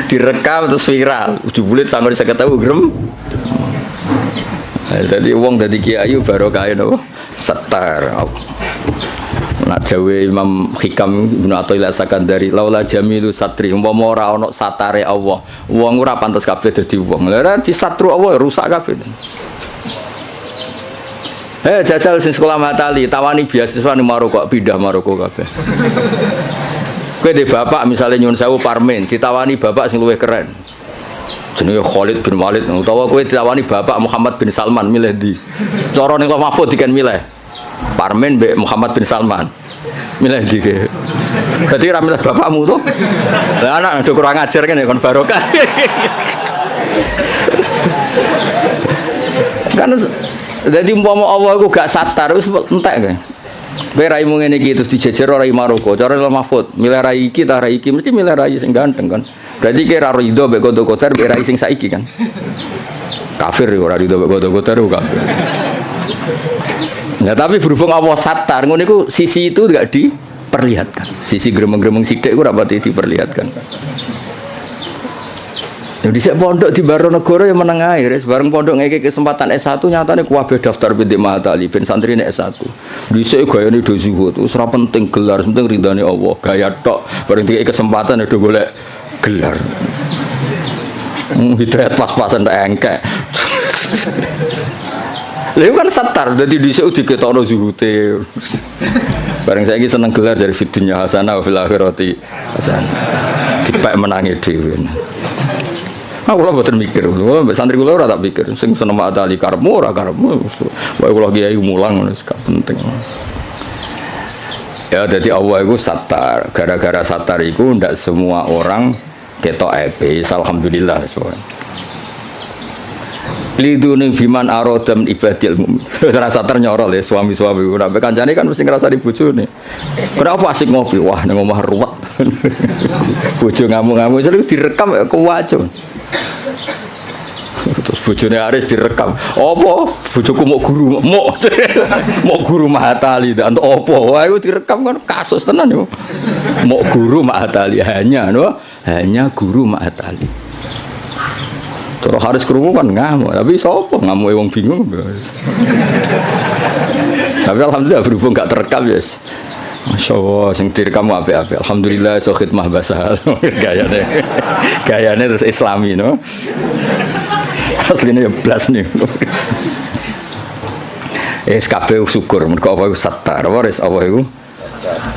Direkam terus viral. Jebule sangon 50.000 grem. Dadi wong dadi kiai barokah napa? Setar. Nak dawe Imam Hikam Ibnu Athaillah Sakandari laula jamilu satri umpama ora ana satare Allah wong ora pantes kabeh dadi wong lha di satru Allah rusak kabeh. Jajal sing sekolah Matali tawani beasiswa ning Maroko pindah Maroko kabeh. Kowe de bapak misalnya nyun sewu parmen ditawani bapak sing luwih keren. Jenenge Khalid bin Walid utawa kowe ditawani bapak Muhammad bin Salman milih ndi? Cara ning Mahfud diken milih. Parmen mbek Muhammad bin Salman. Milih ndi ke? Dadi ra milih bapakmu to? Lah anak do kurang ajar kan ya kon barokah. Kan dadi umpama Allah iku gak satar wis entek kan. Kowe raimu ngene iki terus dijejer ora Maroko, cara Mahfud, milih rai iki ta rai iki mesti milih rai sing ganteng kan. Berarti kira rido mbek kodo-kodo mbek rai sing saiki kan. Kafir ora rido mbek kodo-kodo kafir. Nah tapi berhubung Allah satar, ngono iku sisi itu enggak diperlihatkan. Sisi gremeng-gremeng sithik iku ora pati diperlihatkan. Jadi saya pondok di Baronegoro yang meneng ae, bareng pondok ngeke kesempatan S1 nyatane kuwabe daftar binti Mahatali ben santrine S1. Dhisik gayane do zuhud, wis ora penting gelar, penting ridane Allah. Gaya tok, bareng dikek kesempatan do golek gelar. Hidayat pas-pasan tak engkek. Lha kan satar dadi dhisik diketokno zuhute. Bareng saiki seneng gelar dari fidunya hasanah fil akhirati hasanah. Dipek menangi dhewe. Aku lah buatan mikir, santri kula ora tak pikir, sing seneng Mahatali karepmu ora karepmu, wae kula kiai mulang wis gak penting. Ya jadi Allah itu satar, gara-gara satar itu ndak semua orang ketok epe, alhamdulillah soalnya. Lidune biman arodam ibadil mukmin. Rasa ternyorol ya suami-suami ora kancane kan mesti ngrasa di bojone. Kenapa asik ngopi? Wah ning omah ruwet. Bojo ngamuk-ngamuk jadi direkam kewajib. Terus bojone Aris direkam. Apa? Bojoku mau guru, mau guru Mahatali dan apa? Wah itu direkam kan kasus tenan yo. Mau guru Mahatali hanya guru Mahatali. Terus Haris krungu kan ngamuk, tapi sapa ngamuk wong bingung. Tapi alhamdulillah berhubung gak terekam ya. Masyaallah sing direkam apik-apik. Alhamdulillah iso khidmah bahasa gayane terus islami no. Asline ya blas nih. Kabeh syukur mergo apa iku satar. Waris apa iku?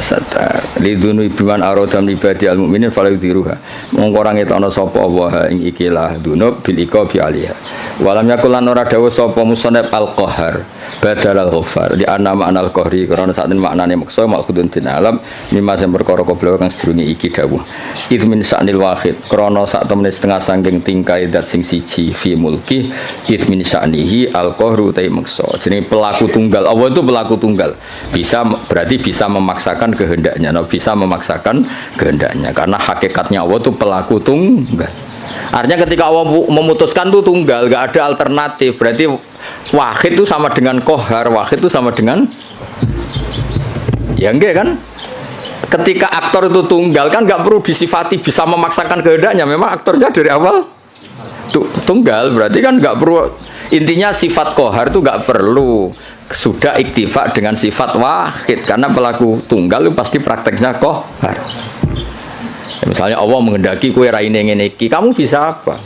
Satar lidunu ibiman arodam ibadi al-mu'minin fala yudhiruha mongko ora ngetokno sapa Allah ing ikilah dunub bil iqabi alaiha walam yakulan ora dawuh sapa musannaf al-qahar badal al-ghaffar di anama anal qahri karena saat ini maknane maksa maksudun din alam mimma sing perkara koblo kang sedurunge iki dawuh idmin sa'nil wahid krana sak temene setengah saking tingkai dat sing siji fi mulki idmin sa'nihi al-qahru ta maksa jenenge pelaku tunggal Allah itu pelaku tunggal bisa berarti bisa memaksakan kehendaknya, bisa memaksakan kehendaknya karena hakikatnya Allah itu pelaku tunggal. Artinya ketika Allah memutuskan itu tunggal, gak ada alternatif. Berarti wahid itu sama dengan kohar, wahid itu sama dengan ya enggak kan? Ketika aktor itu tunggal kan gak perlu disifati bisa memaksakan kehendaknya. Memang aktornya dari awal tunggal, berarti kan gak perlu. Intinya sifat kohar itu gak perlu. Sudah iktifak dengan sifat wahid karena pelaku tunggal itu pasti prakteknya kohar. Misalnya Allah menghendaki kue raine ngene iki, kamu bisa apa?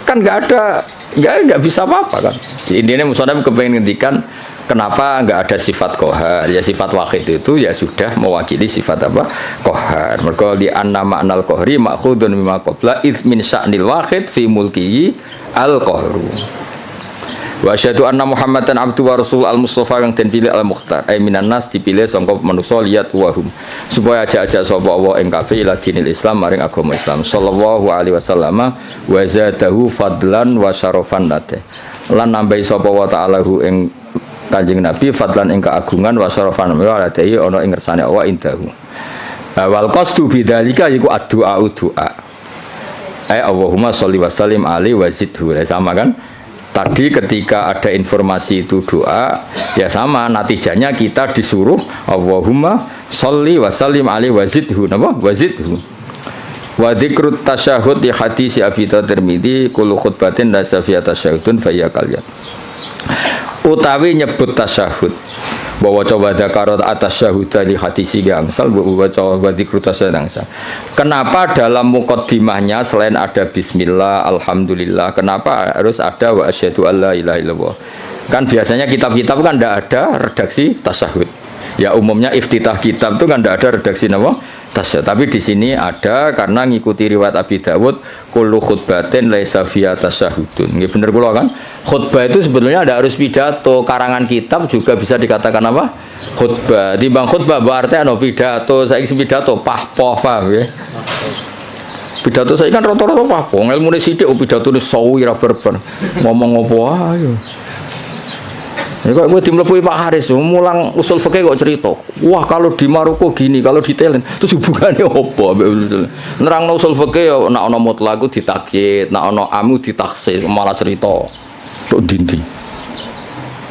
Kan nggak bisa apa-apa kan. Intinya Musonab kepengen ngendikan kenapa nggak ada sifat kohar. Ya sifat wahid itu ya sudah mewakili sifat apa? Kohar. Mereka di anna ma'nal kohri ma'khudun mimma qabla id min sya'nil wahid fi mulkihi al kohru. Wa asyhadu anna Muhammadan abdu wa rasul al-mustafa yang den pilih al-mukhtar ay minan nas dipilih sangka manusa liyat wahum supaya ajak-ajak sapa wa ing kabeh ila dinil Islam maring agama Islam sallallahu alaihi wasallam wa zadahu fadlan wa syarafan late lan nambahi sapa wa ta'ala hu ing Kanjeng Nabi fadlan ing keagungan wa syarafan wa late ana ing ngersane Allah indahu wal qasdu bidzalika yiku addu'a ay Allahumma sholli wa sallim alaihi wa zidhu sama kan. Tadi ketika ada informasi itu doa, ya sama natijanya kita disuruh Allahumma sholli wa sallim alaihi wa zidhu, napa? Wa zidhu. Wa dzikrut tasyahhud di hadis Abi Tirmidzi kullu khutbatin la safiya tasyahhudun fa ya kalya. Utawi nyebut tasyahud bahwa coba dakarat atas syahuda di hadisi gangsal bahwa coba dzikrut tasyahud gangsal. Kenapa dalam muqaddimahnya selain ada bismillah alhamdulillah kenapa harus ada wa asyhadu alla ilaha illallah? Kan biasanya kitab-kitab kan tidak ada redaksi tasyahud. Ya umumnya iftitah kitab itu kan tidak ada redaksi nama tasyahud. Tapi di sini ada karena ngikuti riwayat Abi Dawud kullu khutbatin laisa fiha tasyahudun. Nggih bener kula kan? Khutbah itu sebetulnya tidak harus pidato, karangan kitab juga bisa dikatakan apa? Khutbah. Di bang khutbah berarti ana pidato, saiki pidato pahpoh paham ya. Pidato saya kan rata-rata pahpoh, ilmune sithik pidatone sawi ra berber. Ngomong apa ae. Ya kok gue dimlepuhi Pak Haris, mulang usul fikih kok cerita. Wah kalau di Maroko gini, kalau di Thailand, terus hubungannya apa? Nerang usul fikih ya, nak ono mutlak ditakyid, nak ono amu ditaksis, malah cerita. Tok dindi.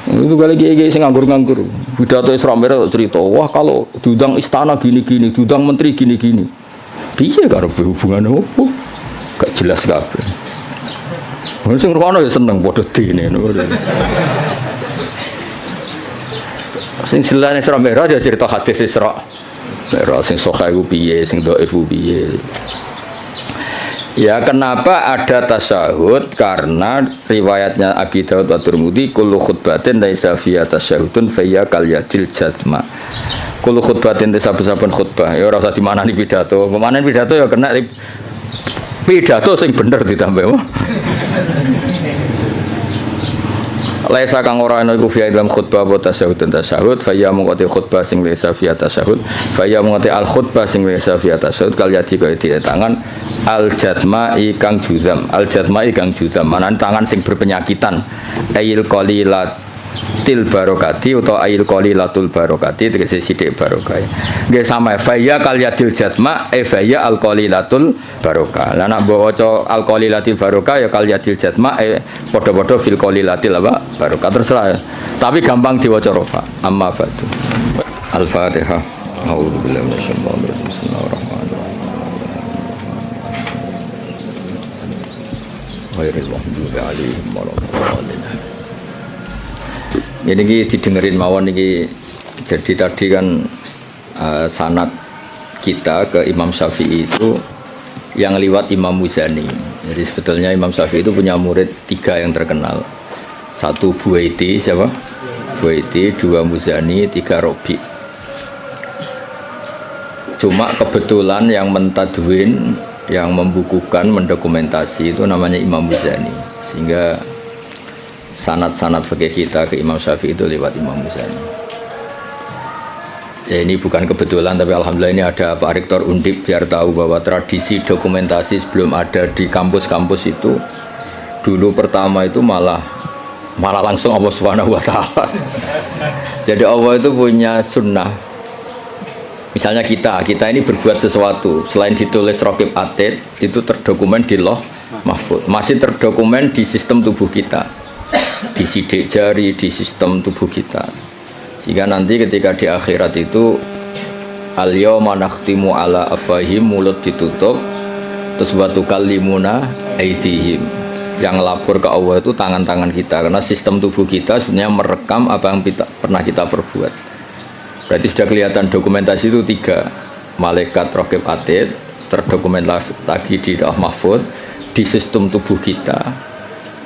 Itu kali kiai sing nganggur-nganggur. Pidato Isra Mi'raj cerita. Wah kalau diundang istana gini-gini, diundang menteri gini-gini. Piye karo hubungannya apa? Gak jelas kabeh. Wong sing ngrungokno ya seneng padha dene. Sing selane Isra Mi'raj ya cerita hadis Isra Mi'raj sing sahih ku piye sing dhaif piye. Ya kenapa ada tasyahud? Karena riwayatnya Abi Dawud wa Tirmidzi kullu khutbatin laisa fiha tasyahudun fa ya kal yadil jazma. Kullu khutbatin saben-saben khutbah ya ora usah dimanani pidato. Pemanen pidato ya kena pidato sing bener ditambah. Laisa kang ora ana iku fi dalam khutbah wa tasyahud dan tasyahud fa ya mungkoti khutbah sing laisa fi tasyahud fa ya mungkoti al khutbah sing laisa fi tasyahud kal yati kaya di tangan al jatma ikang juzam manan tangan sing berpenyakitan ail qalilatil barokati utawa ail qalilatul barokati tegese sithik barokah nggih sama fa ya kal yatil jatma fa ya al qalilatul barokah lah nek waca al qalilatil barokah ya kal yatil jatma padha-padha fil qalilatil apa barokah terserah ya. Tapi gampang diwaca rofa amma fatu al-fatihah a'udzu billahi minasyaitonir rajim bismillahirrahmanirrahim ghairil maghdubi 'alaihim waladdallin. Ini didengerin mawon ini. Jadi tadi kan sanad kita ke Imam Syafi'i itu yang liwat Imam Muzani. Jadi sebetulnya Imam Syafi'i itu punya murid 3 yang terkenal. 1 Buaiti, siapa? Buaiti, 2 Muzani, 3 Robi. Cuma kebetulan yang mentadwin, yang membukukan, mendokumentasi itu namanya Imam Muzani. Sehingga sanad-sanad fikih kita ke Imam Syafi'i itu lewat Imam Muzani. Ya ini bukan kebetulan, tapi alhamdulillah ini ada Pak Rektor Undip biar tahu bahwa tradisi dokumentasi sebelum ada di kampus-kampus itu dulu pertama itu malah langsung Allah Subhanahu wa taala. Jadi Allah itu punya sunnah. Misalnya kita ini berbuat sesuatu selain ditulis Raqib Atid itu terdokumen di Lauh Mahfuz, masih terdokumen di sistem tubuh kita, di sidik jari, di sistem tubuh kita. Sehingga nanti ketika di akhirat itu al-yawma nakhtimu ala afwahihim, mulut ditutup, terus wa tukallimuna aydihim, yang lapor ke Allah itu tangan-tangan kita, karena sistem tubuh kita sebenarnya merekam apa yang pernah kita perbuat. Berarti sudah kelihatan dokumentasi itu 3. Malaikat Raqib Atid terdokumentasi lagi di Lauh Mahfuz, di sistem tubuh kita,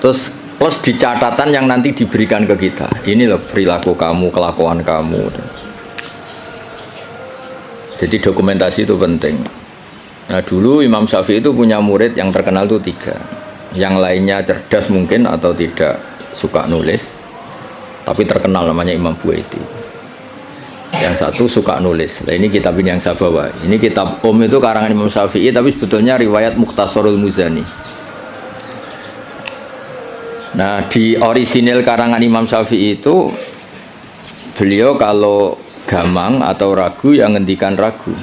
terus plus di catatan yang nanti diberikan ke kita. Ini loh perilaku kamu, kelakuan kamu. Jadi dokumentasi itu penting. Nah dulu Imam Syafi'i itu punya murid yang terkenal itu 3. Yang lainnya cerdas mungkin atau tidak suka nulis, tapi terkenal namanya Imam Buaiti. Yang satu suka nulis. Nah ini kitab ini yang saya bawa. Ini kitab itu karangan Imam Syafi'i, tapi sebetulnya riwayat Mukhtasarul Muzani. Nah di orisinil karangan Imam Syafi'i itu beliau kalau gamang atau ragu yang ngendikan ragu,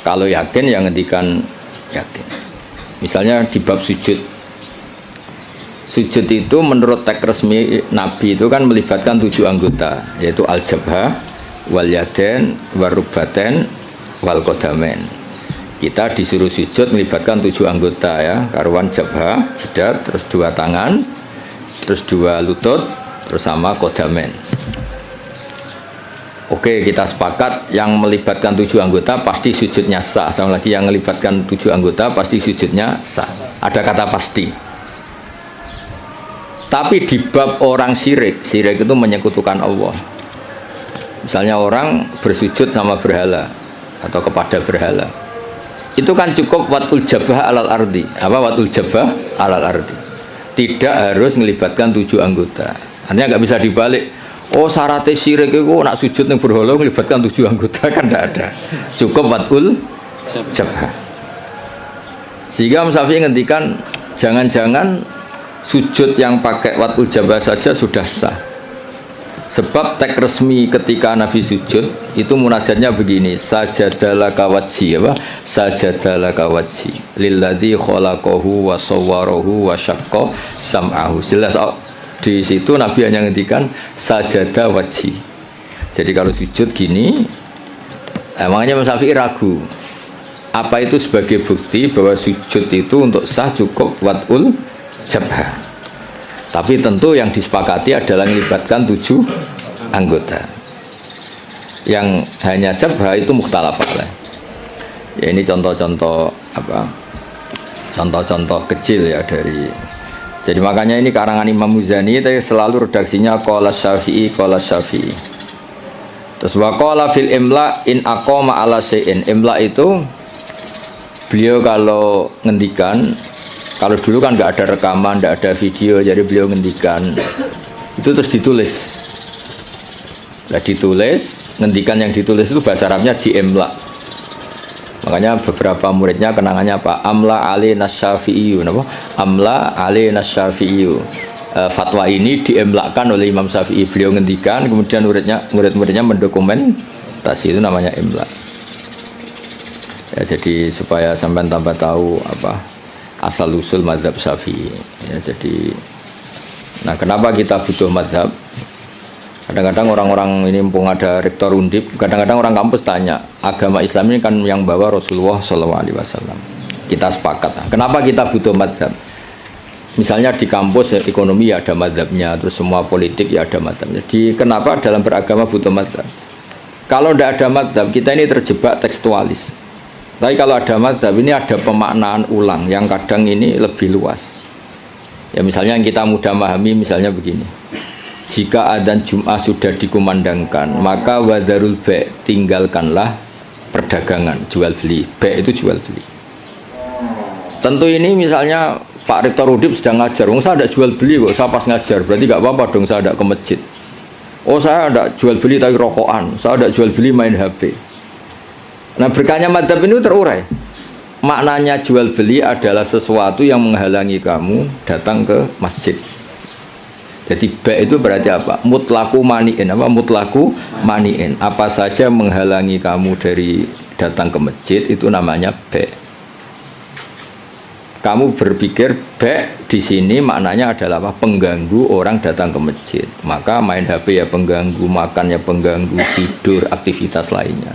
kalau yakin yang ngendikan yakin. Misalnya di bab sujud itu menurut teks resmi Nabi itu kan melibatkan 7 anggota, yaitu al-jabhah, wal yaden, warubaten, wal qadamen. Kita disuruh sujud melibatkan 7 anggota ya, karuan jabhah, jidat, terus 2 tangan, terus 2 lutut, terus sama qadamen. Oke, kita sepakat yang melibatkan 7 anggota pasti sujudnya sah. Sama lagi yang melibatkan 7 anggota pasti sujudnya sah. Ada kata pasti. Tapi di bab orang syirik itu menyekutukan Allah. Misalnya orang bersujud sama berhala atau kepada berhala. Itu kan cukup watul jabah alal ardi. Apa watul jabah alal ardi? Tidak harus melibatkan 7 anggota. Artinya nggak bisa dibalik. Oh syaratnya syirik itu nak sujud yang berhala melibatkan 7 anggota, kan tidak ada. Cukup watul jabah. Sehingga Imam Syafi'i ngendikan jangan-jangan sujud yang pakai watul jabah saja sudah sah. Sebab teks resmi ketika Nabi sujud itu munajatnya begini, sajadalaka wajhi, apa? Sajadalaka wajhi lilladzi khalaqahu wa sawwarahu wa syaqqa sam'ahu. Jelas di situ Nabi hanya ngendikan sajada wajhi. Jadi kalau sujud gini, makanya Imam Syafi'i ragu. Apa itu sebagai bukti bahwa sujud itu untuk sah cukup watul jabhah. Tapi tentu yang disepakati adalah melibatkan 7 anggota. Yang hanya jabhah itu mukhtalaf alaih. Ya ini contoh-contoh apa? Contoh-contoh kecil ya dari. Jadi makanya ini karangan Imam Muzani tapi selalu redaksinya qala Syafi'i qala Syafi'i. Terus wa qala fil imla in aqama ala syai'in. Imla itu beliau kalau ngendikan, kalau dulu kan nggak ada rekaman, nggak ada video, jadi beliau ngendikan itu terus ditulis. Nah ditulis, ngendikan yang ditulis itu bahasa Arabnya di imla. Makanya beberapa muridnya kenangannya apa? Amla ali nasyafi'iyu, apa? Amla ali nasyafi'iyu. Fatwa ini diemlakan oleh Imam Syafi'i. Beliau ngendikan, kemudian murid-muridnya mendokumentasi, itu namanya imla. Ya, jadi supaya sampai tambah tahu apa asal usul mazhab Syafi'i. Ya, jadi, nah kenapa kita butuh mazhab? Kadang-kadang orang-orang ini mumpung ada rektor undip, kadang-kadang orang kampus tanya, agama Islam ini kan yang bawa Rasulullah SAW. Kita sepakat. Kenapa kita butuh mazhab? Misalnya di kampus ekonomi ya ada mazhabnya, terus semua politik ya ada mazhabnya. Jadi kenapa dalam beragama butuh mazhab? Kalau tidak ada mazhab, kita ini terjebak tekstualis. Tapi kalau ada mazhab ini ada pemaknaan ulang yang kadang ini lebih luas. Ya misalnya yang kita mudah memahami misalnya begini. Jika adzan Jum'ah sudah dikumandangkan, maka wadarul ba', tinggalkanlah perdagangan, jual beli. Ba' itu jual beli. Tentu ini misalnya Pak Rektor Udip sedang ngajar, saya ada jual beli kok, saya pas ngajar, berarti nggak apa-apa dong saya ada ke masjid. Oh saya ada jual beli tapi rokokan, saya ada jual beli main HP. Nah berkahnya madzhab ini terurai. Maknanya jual beli adalah sesuatu yang menghalangi kamu datang ke masjid. Jadi ba' itu berarti apa? Mutlaku mani'in. Apa mutlaku mani'in? Apa saja menghalangi kamu dari datang ke masjid itu namanya ba'. Kamu berpikir ba' di sini maknanya adalah apa? Pengganggu orang datang ke masjid. Maka main HP ya pengganggu, makan ya pengganggu, tidur, aktivitas lainnya.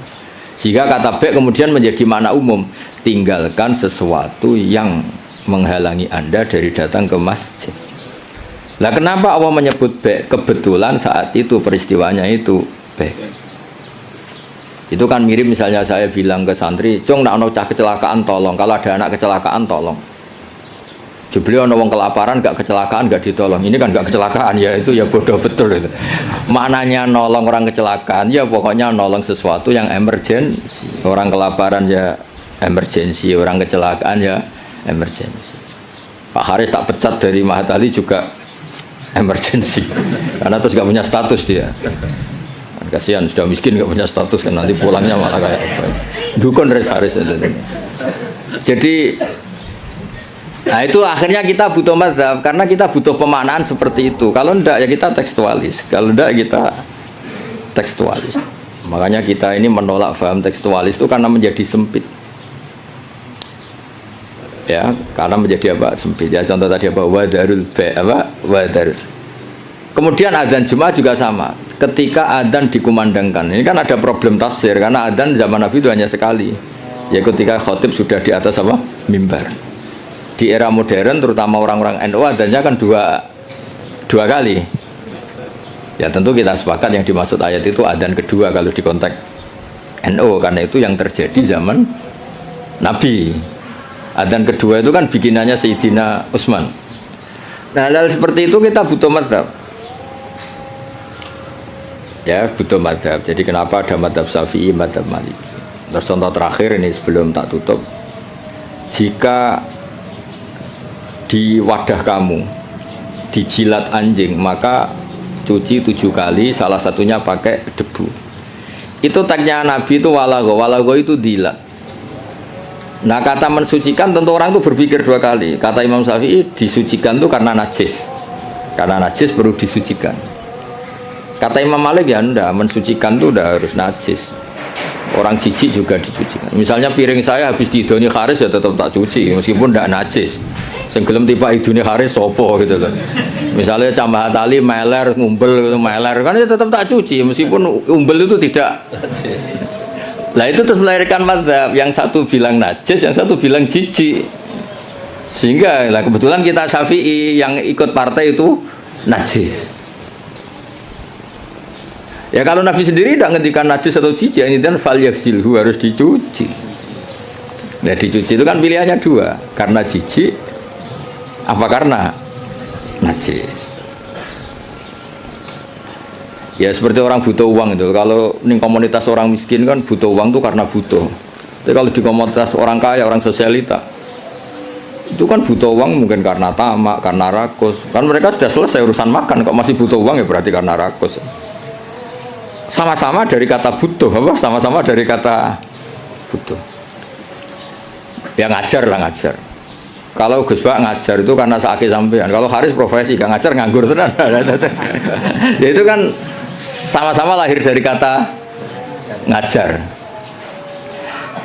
Jika kata ba' kemudian menjadi makna umum, tinggalkan sesuatu yang menghalangi Anda dari datang ke masjid. Lah kenapa Allah menyebut ba'? Kebetulan saat itu peristiwanya itu ba'. Itu kan mirip misalnya saya bilang ke santri, "Cung, nak ono cah kecelakaan tolong. Kalau ada anak kecelakaan tolong." Beliau ono wong kelaparan gak kecelakaan gak ditolong. Ini kan gak kecelakaan ya, itu ya bodoh betul itu. Maknanya nolong orang kecelakaan ya pokoknya nolong sesuatu yang emergency. Orang kelaparan ya emergency, orang kecelakaan ya emergency. Pak Haris tak pecat dari Mahatali juga emergency. Karena terus gak punya status dia. Kasihan sudah miskin gak punya status kan nanti pulangnya malah kayak dukun Res Haris. Jadi nah itu akhirnya kita butuh mazhab karena kita butuh pemaknaan seperti itu. Kalau enggak ya kita tekstualis, kalau enggak kita tekstualis. Makanya kita ini menolak paham tekstualis itu karena menjadi sempit. Ya, karena menjadi apa? Sempit. Ya contoh tadi apa? Wadarul wadarul. Kemudian adzan Jumat juga sama. Ketika adzan dikumandangkan, ini kan ada problem tafsir karena adzan zaman Nabi itu hanya sekali. Ya ketika khotib sudah di atas apa? Mimbar. Di era modern terutama orang-orang NU adanya kan dua kali. Ya tentu kita sepakat yang dimaksud ayat itu adzan kedua kalau di konteks NU karena itu yang terjadi zaman Nabi. Adzan kedua itu kan bikinannya Sayyidina Utsman. Nah hal seperti itu kita butuh mazhab. Ya butuh mazhab. Jadi kenapa ada mazhab Syafi'i, mazhab Maliki. Terus contoh terakhir ini sebelum tak tutup. Jika di wadah kamu dijilat anjing maka cuci 7 kali, salah satunya pakai debu. Itu tagnya Nabi itu walago itu dilat. Nah kata mensucikan tentu orang itu berpikir 2 kali. Kata Imam Syafi'i disucikan itu karena najis perlu disucikan. Kata Imam Malik ya enggak, mensucikan itu udah harus najis. Orang jijik juga dicucikan. Misalnya piring saya habis didoni Haris ya tetap tak cuci meskipun enggak najis. Sing gelem tipak idune Haris sopo gitu kan. Misalnya cambah tali meler ngumpel meler kan ya tetap tak cuci meskipun umbel itu tidak. Lah itu terus melahirkan mazhab yang satu bilang najis, yang satu bilang jijik. Sehingga lah kebetulan kita Syafi'i yang ikut partai itu najis. Ya kalau Nabi sendiri tidak ngendikan najis atau jijik, ini dan fal yaksilhu harus dicuci. Nah dicuci itu kan pilihannya 2, karena jijik apa karena najis. Ya seperti orang butuh uang itu. Kalau di komunitas orang miskin kan butuh uang itu karena butuh. Tapi kalau di komunitas orang kaya, orang sosialita itu kan butuh uang mungkin karena tamak, karena rakus. Kan mereka sudah selesai urusan makan, kok masih butuh uang ya berarti karena rakus. Sama-sama dari kata butuh, apa? Sama-sama dari kata butuh. Ya ngajar lah ngajar. Kalau Gus Bak ngajar itu karena sakit sampean. Kalau Haris profesi gak ngajar nganggur tenan. Ya itu kan sama-sama lahir dari kata ngajar.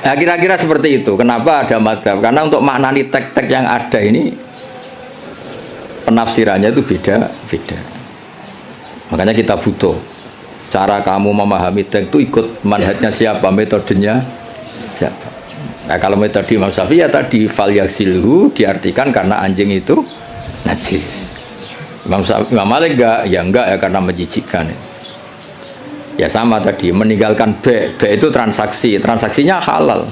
Nah kira-kira seperti itu. Kenapa ada mazhab? Karena untuk maknani tek-tek yang ada ini penafsirannya itu beda-beda. Makanya kita butuh cara kamu memahami tek itu ikut manhajnya siapa, metodenya siapa. Nah kalau metode Imam Syafi'i ya tadi fal yaksilhu diartikan karena anjing itu najis. Imam Malik enggak ya karena menjijikkan. Ya sama tadi meninggalkan B itu transaksinya halal.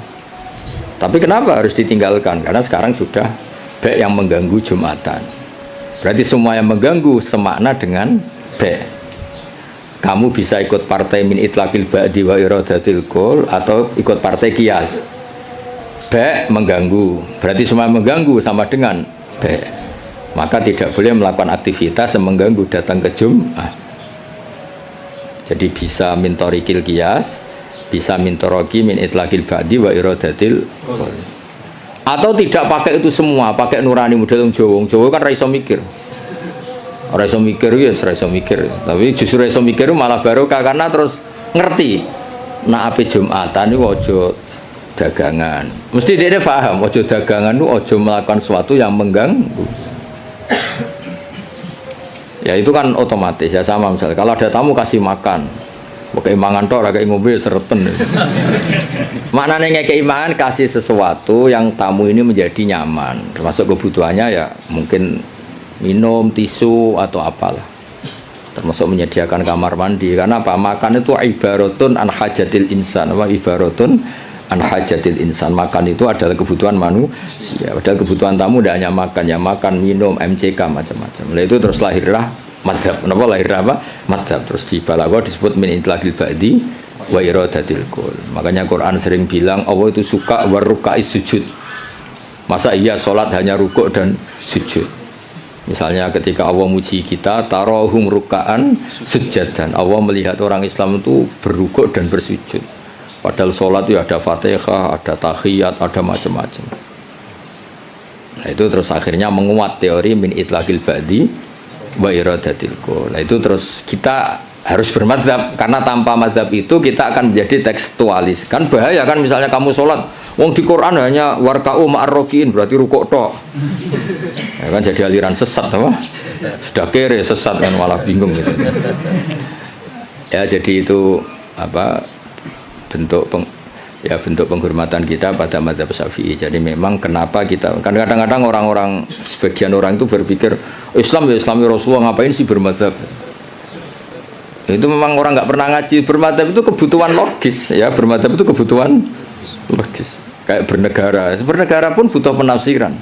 Tapi kenapa harus ditinggalkan? Karena sekarang sudah B yang mengganggu Jumatan. Berarti semua yang mengganggu semakna dengan B. Kamu bisa ikut partai min itlaqil ba'di wa iradatil qul atau ikut partai qiyas. B mengganggu, berarti semua mengganggu sama dengan B. Maka tidak boleh melakukan aktivitas yang mengganggu datang ke Jum'ah. Jadi bisa mintorikil qiyas, bisa mintoroki min itlaqil ba'di wa iradatil qul. Atau tidak pakai itu semua, pakai nurani model Jawa kan ra iso mikir. Ora iso mikir ya, ora iso mikir. Tapi justru iso mikir malah barokah karena terus ngerti. Nah ape Jumatan iku aja dagangan. Mesti dia paham aja dagangan itu aja melakukan sesuatu yang mengganggu. Ya itu kan otomatis ya sama misalnya kalau ada tamu kasih makan. Pakai mangan tok ora kaya ngombe sereten. Maknane ngekeki mangan kasih sesuatu yang tamu ini menjadi nyaman. Termasuk kebutuhannya ya mungkin minum, tisu atau apalah. Termasuk menyediakan kamar mandi karena apa? Makan itu ibaratun an hajatil insan, apa ibaratun an hajatil insan. Makan itu adalah kebutuhan manusia. Padahal kebutuhan tamu tidak hanya makan, ya makan, minum, MCK macam-macam. Nah itu terus lahirlah madzhab. Kenapa lahirlah apa? Madzhab. Terus di Balaghah disebut min intlaqil ba'di wa iradatil kul. Makanya Quran sering bilang Allah itu suka warukais sujud. Masa iya sholat hanya rukuk dan sujud? Misalnya ketika Allah muji kita, tarohum ruka'an sujadan. Allah melihat orang Islam itu berrukuk dan bersujud. Padahal sholat itu ada fatihah, ada tahiyat, ada macam-macam. Nah itu terus akhirnya menguat teori min itlaqil ba'di wa iradatil kul. Nah itu terus kita harus bermadzhab, karena tanpa madzhab itu kita akan menjadi tekstualis. Kan bahaya kan misalnya kamu sholat, wong di Quran hanya warka'u ma'arrokiin, berarti rukuk tok. Ya kan jadi aliran sesat apa? Sudah kere sesat kan malah bingung gitu. Ya jadi itu apa bentuk bentuk penghormatan kita pada madzhab Syafi'i. Jadi memang kenapa kita kan kadang-kadang orang-orang sebagian orang itu berpikir Islam ya Islami Rasulullah, ngapain sih bermadzhab? Itu memang orang nggak pernah ngaji. Bermadzhab itu kebutuhan logis ya, bermadzhab itu kebutuhan logis. Kayak bernegara pun butuh penafsiran.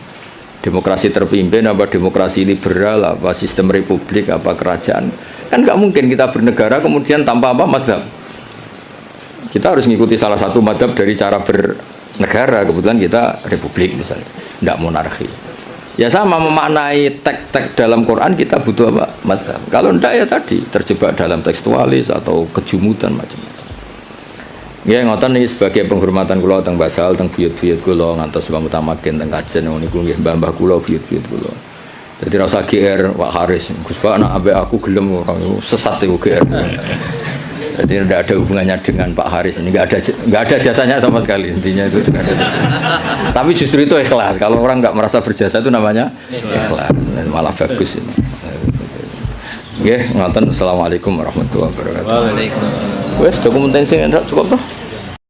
Demokrasi terpimpin apa demokrasi liberal, apa sistem republik, apa kerajaan. Kan nggak mungkin kita bernegara kemudian tanpa apa madzhab. Kita harus mengikuti salah satu madzhab dari cara bernegara. Kebetulan kita republik misalnya, tidak monarki. Ya sama memaknai teks-teks dalam Quran kita butuh apa? Madzhab. Kalau tidak ya tadi terjebak dalam tekstualis atau kejumudan macam-macam. Ya ngoten niki sebagai penghormatan kula teng basal teng buyut-buyut kula ngantos Mbah Mutamakin teng kajen niku nggih mbah-mbah kula buyut-buyut kula. Dadi ra usah GR Pak Haris. Gus Pak nek ambek aku gelem ora sesat iku GR. Jadi tidak ada hubungannya dengan Pak Haris ini, nggak ada jasanya sama sekali intinya itu. Tapi justru itu ikhlas. Kalau orang nggak merasa berjasa itu namanya ikhlas, malah bagus ini. Oke, ngoten. Assalamualaikum warahmatullahi wabarakatuh. Waalaikumsalam. Wes dokumentasi cukup toh.